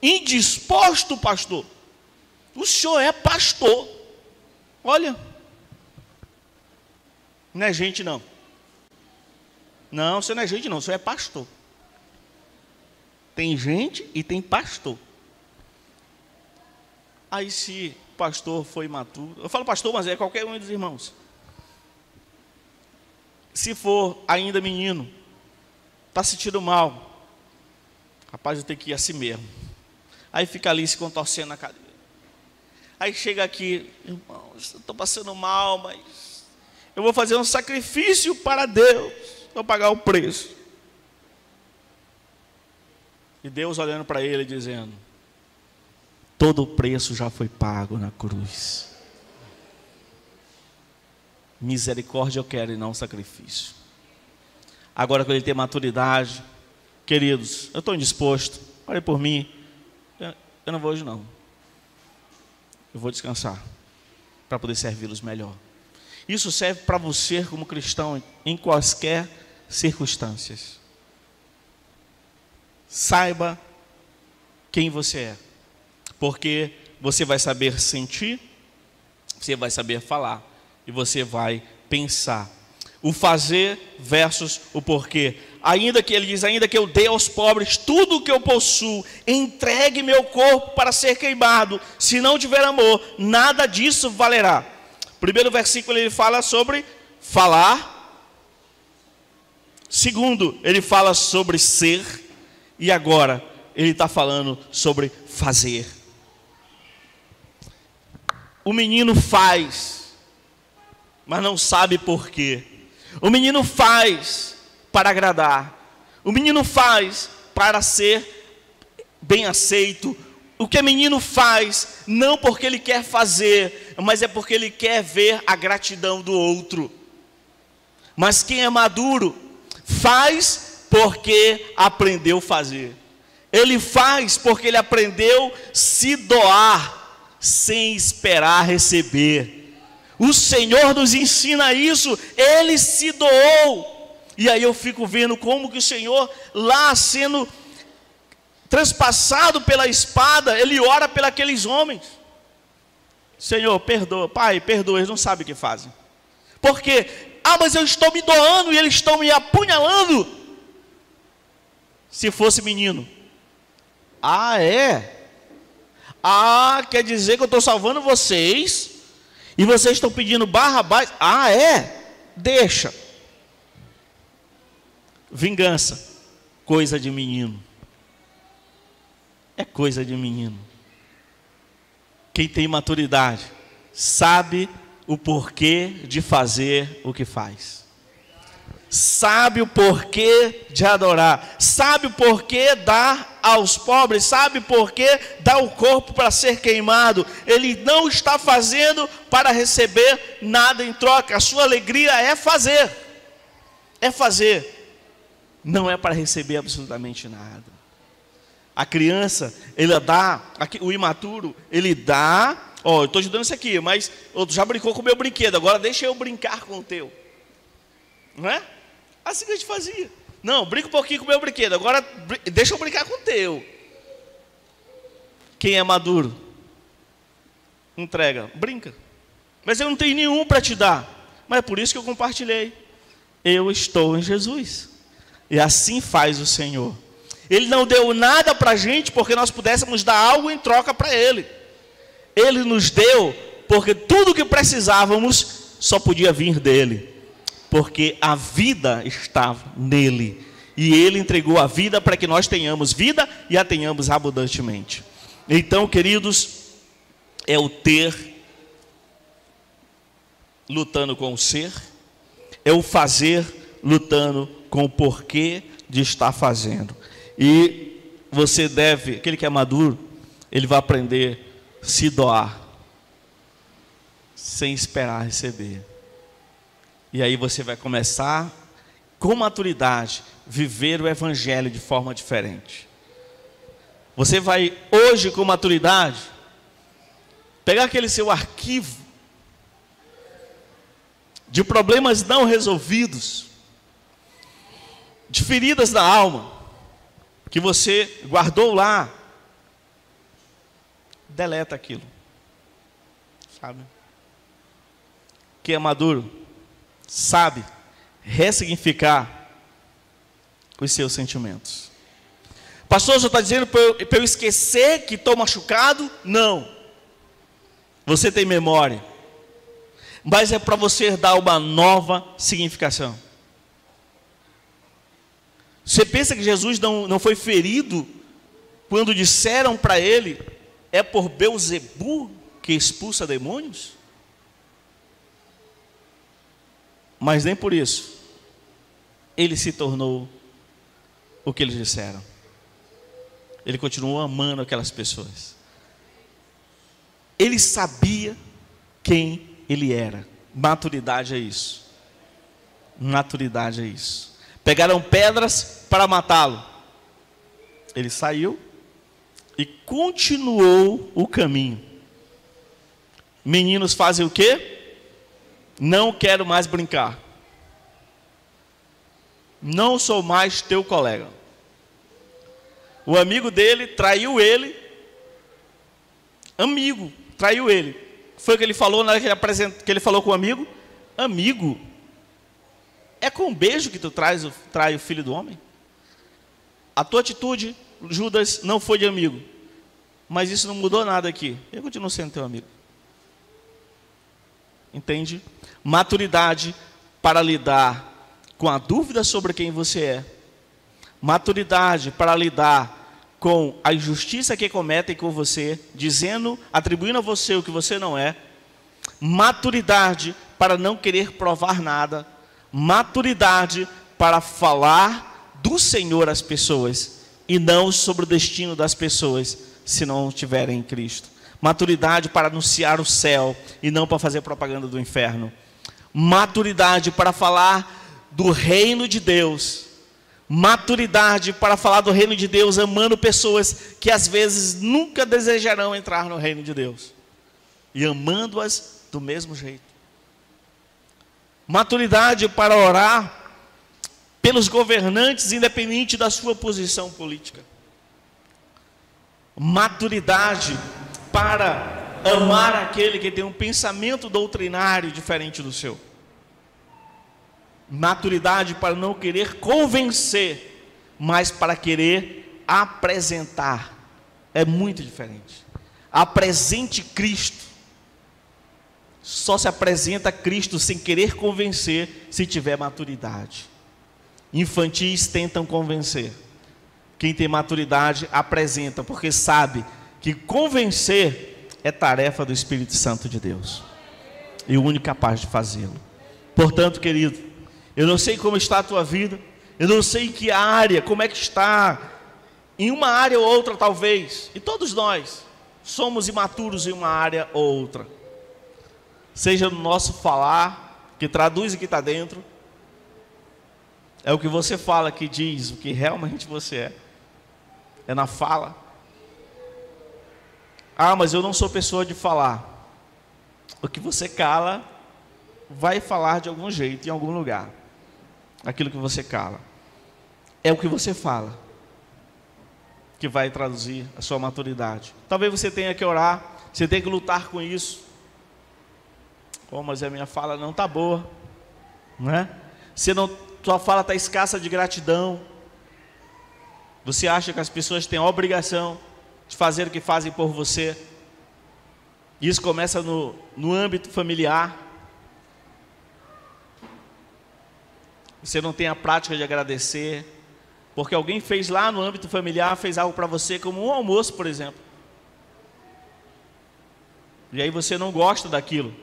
Indisposto, pastor? O senhor é pastor. Olha, não é gente não. Não, você não é gente não, você é pastor. Tem gente e tem pastor. Aí se o pastor foi imaturo, eu falo pastor, mas é qualquer um dos irmãos. Se for ainda menino, está sentindo mal, rapaz, eu tenho que ir assim mesmo. Aí fica ali se contorcendo na cadeira. Aí chega aqui, irmãos, eu estou passando mal, mas eu vou fazer um sacrifício para Deus, vou pagar o preço. E Deus olhando para ele dizendo: todo o preço já foi pago na cruz. Misericórdia eu quero e não sacrifício. Agora, quando ele tem maturidade, queridos, eu estou indisposto, olhe por mim, eu não vou hoje não. Eu vou descansar, para poder servi-los melhor. Isso serve para você como cristão, em quaisquer circunstâncias. Saiba quem você é, porque você vai saber sentir, você vai saber falar, e você vai pensar. O fazer versus o porquê. Ainda que ele diz, ainda que eu dê aos pobres tudo o que eu possuo, entregue meu corpo para ser queimado, se não tiver amor, nada disso valerá. Primeiro versículo ele fala sobre falar. Segundo, ele fala sobre ser. E agora, ele está falando sobre fazer. O menino faz, mas não sabe porquê. O menino faz para agradar. O menino faz para ser bem aceito. O que o menino faz, não porque ele quer fazer, mas é porque ele quer ver a gratidão do outro. Mas quem é maduro, faz porque aprendeu a fazer. Ele faz porque ele aprendeu a se doar, sem esperar receber. O Senhor nos ensina isso, Ele se doou. E aí eu fico vendo como que o Senhor, lá sendo transpassado pela espada, Ele ora pelos aqueles homens. Senhor, perdoa, Pai, perdoa, eles não sabem o que fazem. Por quê? Mas eu estou me doando e eles estão me apunhalando. Se fosse menino. É? Quer dizer que eu estou salvando vocês e vocês estão pedindo Barrabás? É? Deixa. Vingança, coisa de menino. É coisa de menino. Quem tem maturidade sabe o porquê de fazer o que faz. Sabe o porquê de adorar. Sabe o porquê dar aos pobres. Sabe o porquê dar o corpo para ser queimado. Ele não está fazendo para receber nada em troca. A sua alegria é fazer. É fazer. Não é para receber absolutamente nada. A criança, ele dá, o imaturo, ele dá. Eu estou ajudando isso aqui, mas eu já brincou com o meu brinquedo, agora deixa eu brincar com o teu. Não é? Assim que a gente fazia. Não, brinca um pouquinho com o meu brinquedo, agora deixa eu brincar com o teu. Quem é maduro? Entrega, brinca. Mas eu não tenho nenhum para te dar. Mas é por isso que eu compartilhei. Eu estou em Jesus. E assim faz o Senhor. Ele não deu nada para a gente porque nós pudéssemos dar algo em troca para Ele. Ele nos deu porque tudo o que precisávamos só podia vir dEle. Porque a vida estava nele. E Ele entregou a vida para que nós tenhamos vida e a tenhamos abundantemente. Então, queridos, é o ter lutando com o ser. É o fazer lutando com o porquê de estar fazendo. E você deve, aquele que é maduro, ele vai aprender a se doar, sem esperar receber. E aí você vai começar, com maturidade, viver o Evangelho de forma diferente. Você vai, hoje, com maturidade, pegar aquele seu arquivo de problemas não resolvidos, de feridas da alma, que você guardou lá, deleta aquilo, sabe? Quem é maduro sabe ressignificar os seus sentimentos. Pastor, você está dizendo para eu esquecer que estou machucado? Não. Você tem memória, mas é para você dar uma nova significação. Você pensa que Jesus não foi ferido quando disseram para ele: é por Beelzebu que expulsa demônios? Mas nem por isso ele se tornou o que eles disseram. Ele continuou amando aquelas pessoas. Ele sabia quem ele era. Maturidade é isso. Maturidade é isso. Pegaram pedras para matá-lo. Ele saiu e continuou o caminho. Meninos fazem o quê? Não quero mais brincar. Não sou mais teu colega. O amigo dele traiu ele. Amigo, traiu ele. Foi o que ele falou na hora que ele falou com o amigo. Amigo, é com um beijo que tu trai o filho do homem? A tua atitude, Judas, não foi de amigo. Mas isso não mudou nada aqui. Eu continuo sendo teu amigo. Entende? Maturidade para lidar com a dúvida sobre quem você é. Maturidade para lidar com a injustiça que cometem com você, atribuindo a você o que você não é. Maturidade para não querer provar nada. Maturidade para falar do Senhor às pessoas e não sobre o destino das pessoas se não estiverem em Cristo. Maturidade para anunciar o céu e não para fazer propaganda do inferno. Maturidade para falar do reino de Deus. Maturidade para falar do reino de Deus, amando pessoas que às vezes nunca desejarão entrar no reino de Deus, e amando-as do mesmo jeito. Maturidade para orar pelos governantes, independente da sua posição política. Maturidade para amar aquele que tem um pensamento doutrinário diferente do seu. Maturidade para não querer convencer, mas para querer apresentar. É muito diferente. Apresente Cristo. Só se apresenta Cristo sem querer convencer se tiver maturidade. Infantis tentam convencer. Quem tem maturidade apresenta, porque sabe que convencer é tarefa do Espírito Santo de Deus, e o único capaz de fazê-lo. Portanto, querido, eu não sei como está a tua vida, eu não sei em que área, como é que está, em uma área ou outra talvez, e todos nós somos imaturos em uma área ou outra, seja no nosso falar, que traduz o que está dentro, é o que você fala que diz o que realmente você é na fala. Ah, mas eu não sou pessoa de falar. O que você cala, vai falar de algum jeito, em algum lugar. Aquilo que você cala é o que você fala que vai traduzir a sua maturidade. Talvez você tenha que orar, você tenha que lutar com isso. Oh, mas a minha fala não está boa, não é? Sua fala está escassa de gratidão. Você acha que as pessoas têm a obrigação de fazer o que fazem por você. Isso começa no âmbito familiar. Você não tem a prática de agradecer, porque alguém fez lá no âmbito familiar, fez algo para você, como um almoço, por exemplo. E aí você não gosta daquilo.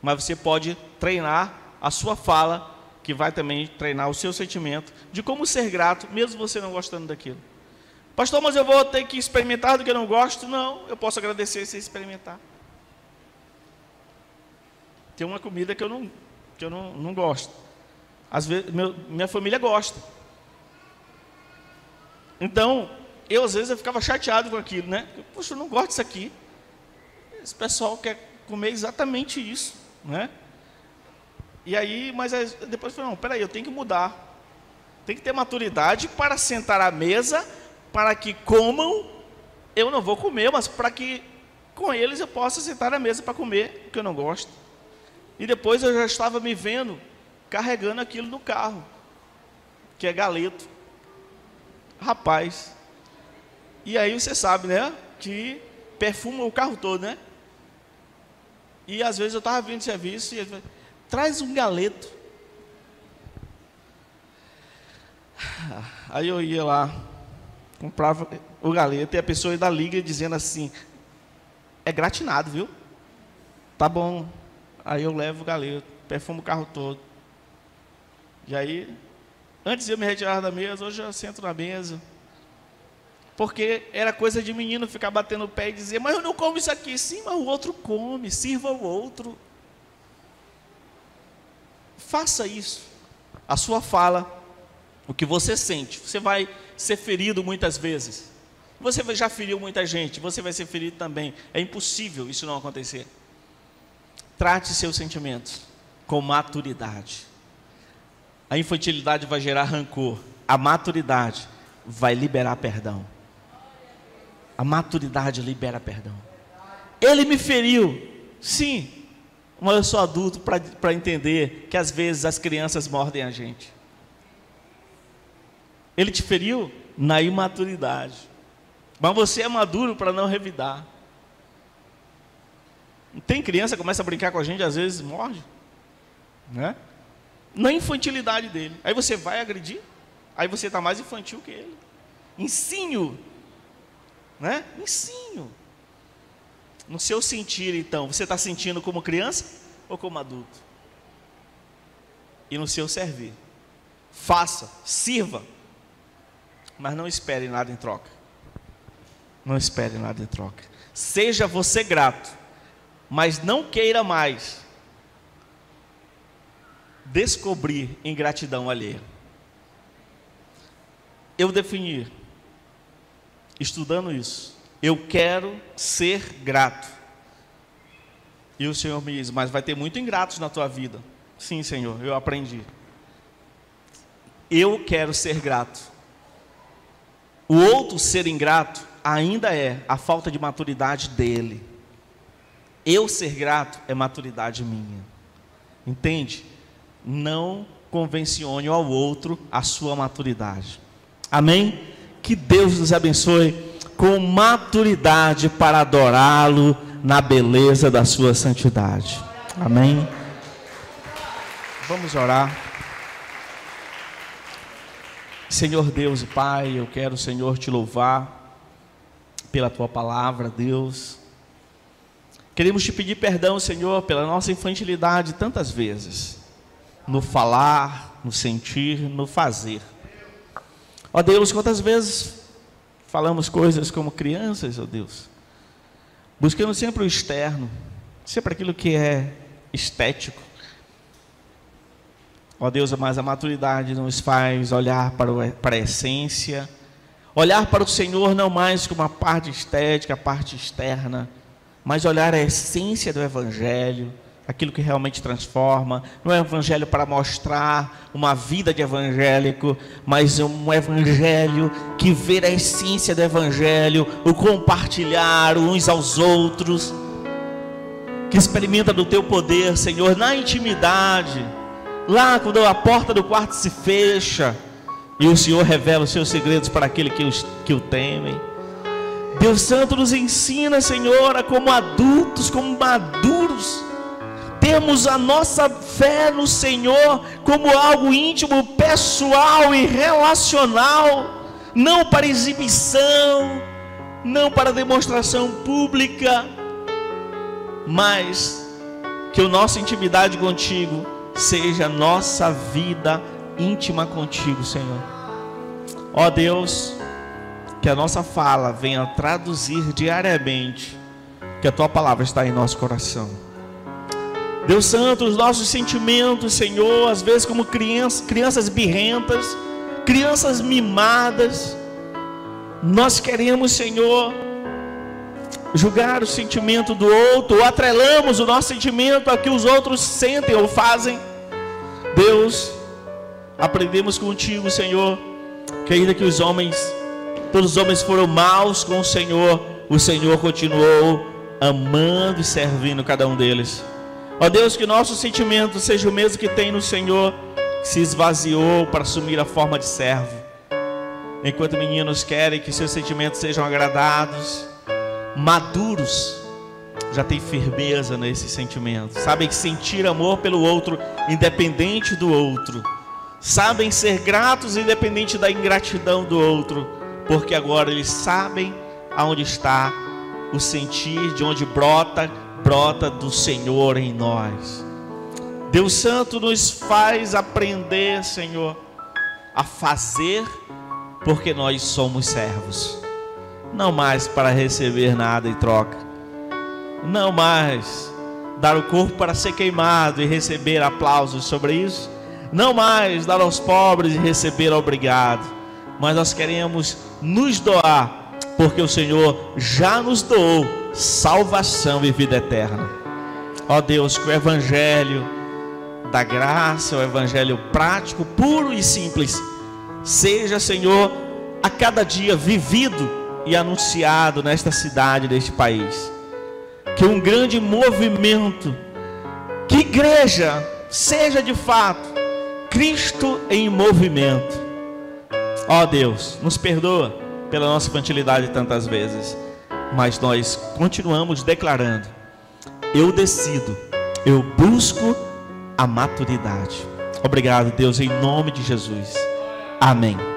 Mas você pode treinar a sua fala, que vai também treinar o seu sentimento de como ser grato, mesmo você não gostando daquilo. Pastor, mas eu vou ter que experimentar do que eu não gosto? Não, eu posso agradecer sem experimentar. Tem uma comida que eu não gosto. Às vezes, minha família gosta. Então, às vezes eu ficava chateado com aquilo, né? Poxa, eu não gosto disso aqui. Esse pessoal quer comer exatamente isso, né? E aí, mas depois eu falei, não, peraí, eu tenho que mudar. Tem que ter maturidade para sentar à mesa, para que comam. Eu não vou comer, mas para que com eles eu possa sentar à mesa para comer, que eu não gosto. E depois eu já estava me vendo carregando aquilo no carro, que é galeto. Rapaz. E aí você sabe, né? Que perfuma o carro todo, né? E às vezes eu estava vindo de serviço e ele falou, traz um galeto. Aí eu ia lá comprava o galeto e a pessoa ainda liga dizendo assim: é gratinado, viu? Tá bom. Aí eu levo o galeto, perfumo o carro todo. E aí, antes de eu me retirar da mesa, hoje eu sento na mesa. Porque era coisa de menino ficar batendo o pé e dizer: mas eu não como isso aqui. Sim, mas o outro come, sirva o outro. Faça isso. A sua fala, o que você sente. Você vai ser ferido muitas vezes. Você já feriu muita gente, você vai ser ferido também. É impossível isso não acontecer. Trate seus sentimentos com maturidade. A infantilidade vai gerar rancor. A maturidade vai liberar perdão. A maturidade libera perdão. Ele me feriu, sim, mas eu sou adulto para entender que às vezes as crianças mordem a gente. Ele te feriu na imaturidade, mas você é maduro para não revidar. Tem criança que começa a brincar com a gente, às vezes morde, né? Na infantilidade dele. Aí você vai agredir, aí você está mais infantil que ele. Ensino, né? Ensino. No seu sentir, então, você está sentindo como criança ou como adulto? E no seu servir, faça, sirva, mas não espere nada em troca. Não espere nada em troca. Seja você grato, mas não queira mais descobrir ingratidão alheia. Eu defini, estudando isso, eu quero ser grato. E o Senhor me diz: mas vai ter muito ingratos na tua vida. Sim, Senhor, eu aprendi. Eu quero ser grato. O outro ser ingrato ainda é a falta de maturidade dele. Eu ser grato é maturidade minha. Entende? Não convencione ao outro a sua maturidade. Amém? Que Deus nos abençoe com maturidade para adorá-lo na beleza da sua santidade. Amém? Vamos orar. Senhor Deus e Pai, eu quero, Senhor, te louvar pela tua palavra, Deus. Queremos te pedir perdão, Senhor, pela nossa infantilidade tantas vezes, no falar, no sentir, no fazer. Ó Deus, quantas vezes falamos coisas como crianças, ó Deus, buscando sempre o externo, sempre aquilo que é estético. Ó Deus, mas a maturidade nos faz olhar para a essência, olhar para o Senhor não mais como a parte estética, a parte externa, mas olhar a essência do Evangelho, aquilo que realmente transforma. Não é um Evangelho para mostrar uma vida de evangélico, mas um Evangelho que vê a essência do Evangelho, o compartilhar uns aos outros, que experimenta do teu poder, Senhor, na intimidade, lá quando a porta do quarto se fecha, e o Senhor revela os seus segredos para aquele que o temem. Deus Santo, nos ensina, Senhor, a como adultos, como maduros, temos a nossa fé no Senhor como algo íntimo, pessoal e relacional, não para exibição, não para demonstração pública, mas que a nossa intimidade contigo seja a nossa vida íntima contigo, Senhor. Ó Deus, que a nossa fala venha traduzir diariamente que a tua palavra está em nosso coração. Deus Santo, os nossos sentimentos, Senhor, às vezes como crianças birrentas, crianças mimadas, nós queremos, Senhor, julgar o sentimento do outro, ou atrelamos o nosso sentimento ao que os outros sentem ou fazem. Deus, aprendemos contigo, Senhor, que ainda que todos os homens foram maus com o Senhor continuou amando e servindo cada um deles. Ó Deus, que nosso sentimento seja o mesmo que tem no Senhor, que se esvaziou para assumir a forma de servo. Enquanto meninos querem que seus sentimentos sejam agradados, maduros já tem firmeza nesse sentimento, sabem sentir amor pelo outro, independente do outro, sabem ser gratos independente da ingratidão do outro, porque agora eles sabem aonde está o sentir, de onde brota do Senhor em nós. Deus Santo, nos faz aprender, Senhor, a fazer, porque nós somos servos, não mais para receber nada em troca, não mais dar o corpo para ser queimado e receber aplausos sobre isso, não mais dar aos pobres e receber obrigado, mas nós queremos nos doar, porque o Senhor já nos doou salvação e vida eterna. Ó Deus, que o Evangelho da graça, o Evangelho prático, puro e simples, seja, Senhor, a cada dia vivido e anunciado nesta cidade, neste país. Que um grande movimento, que igreja seja de fato Cristo em movimento. Ó Deus, nos perdoa pela nossa infantilidade tantas vezes, mas nós continuamos declarando: eu decido, eu busco a maturidade. Obrigado, Deus, em nome de Jesus. Amém.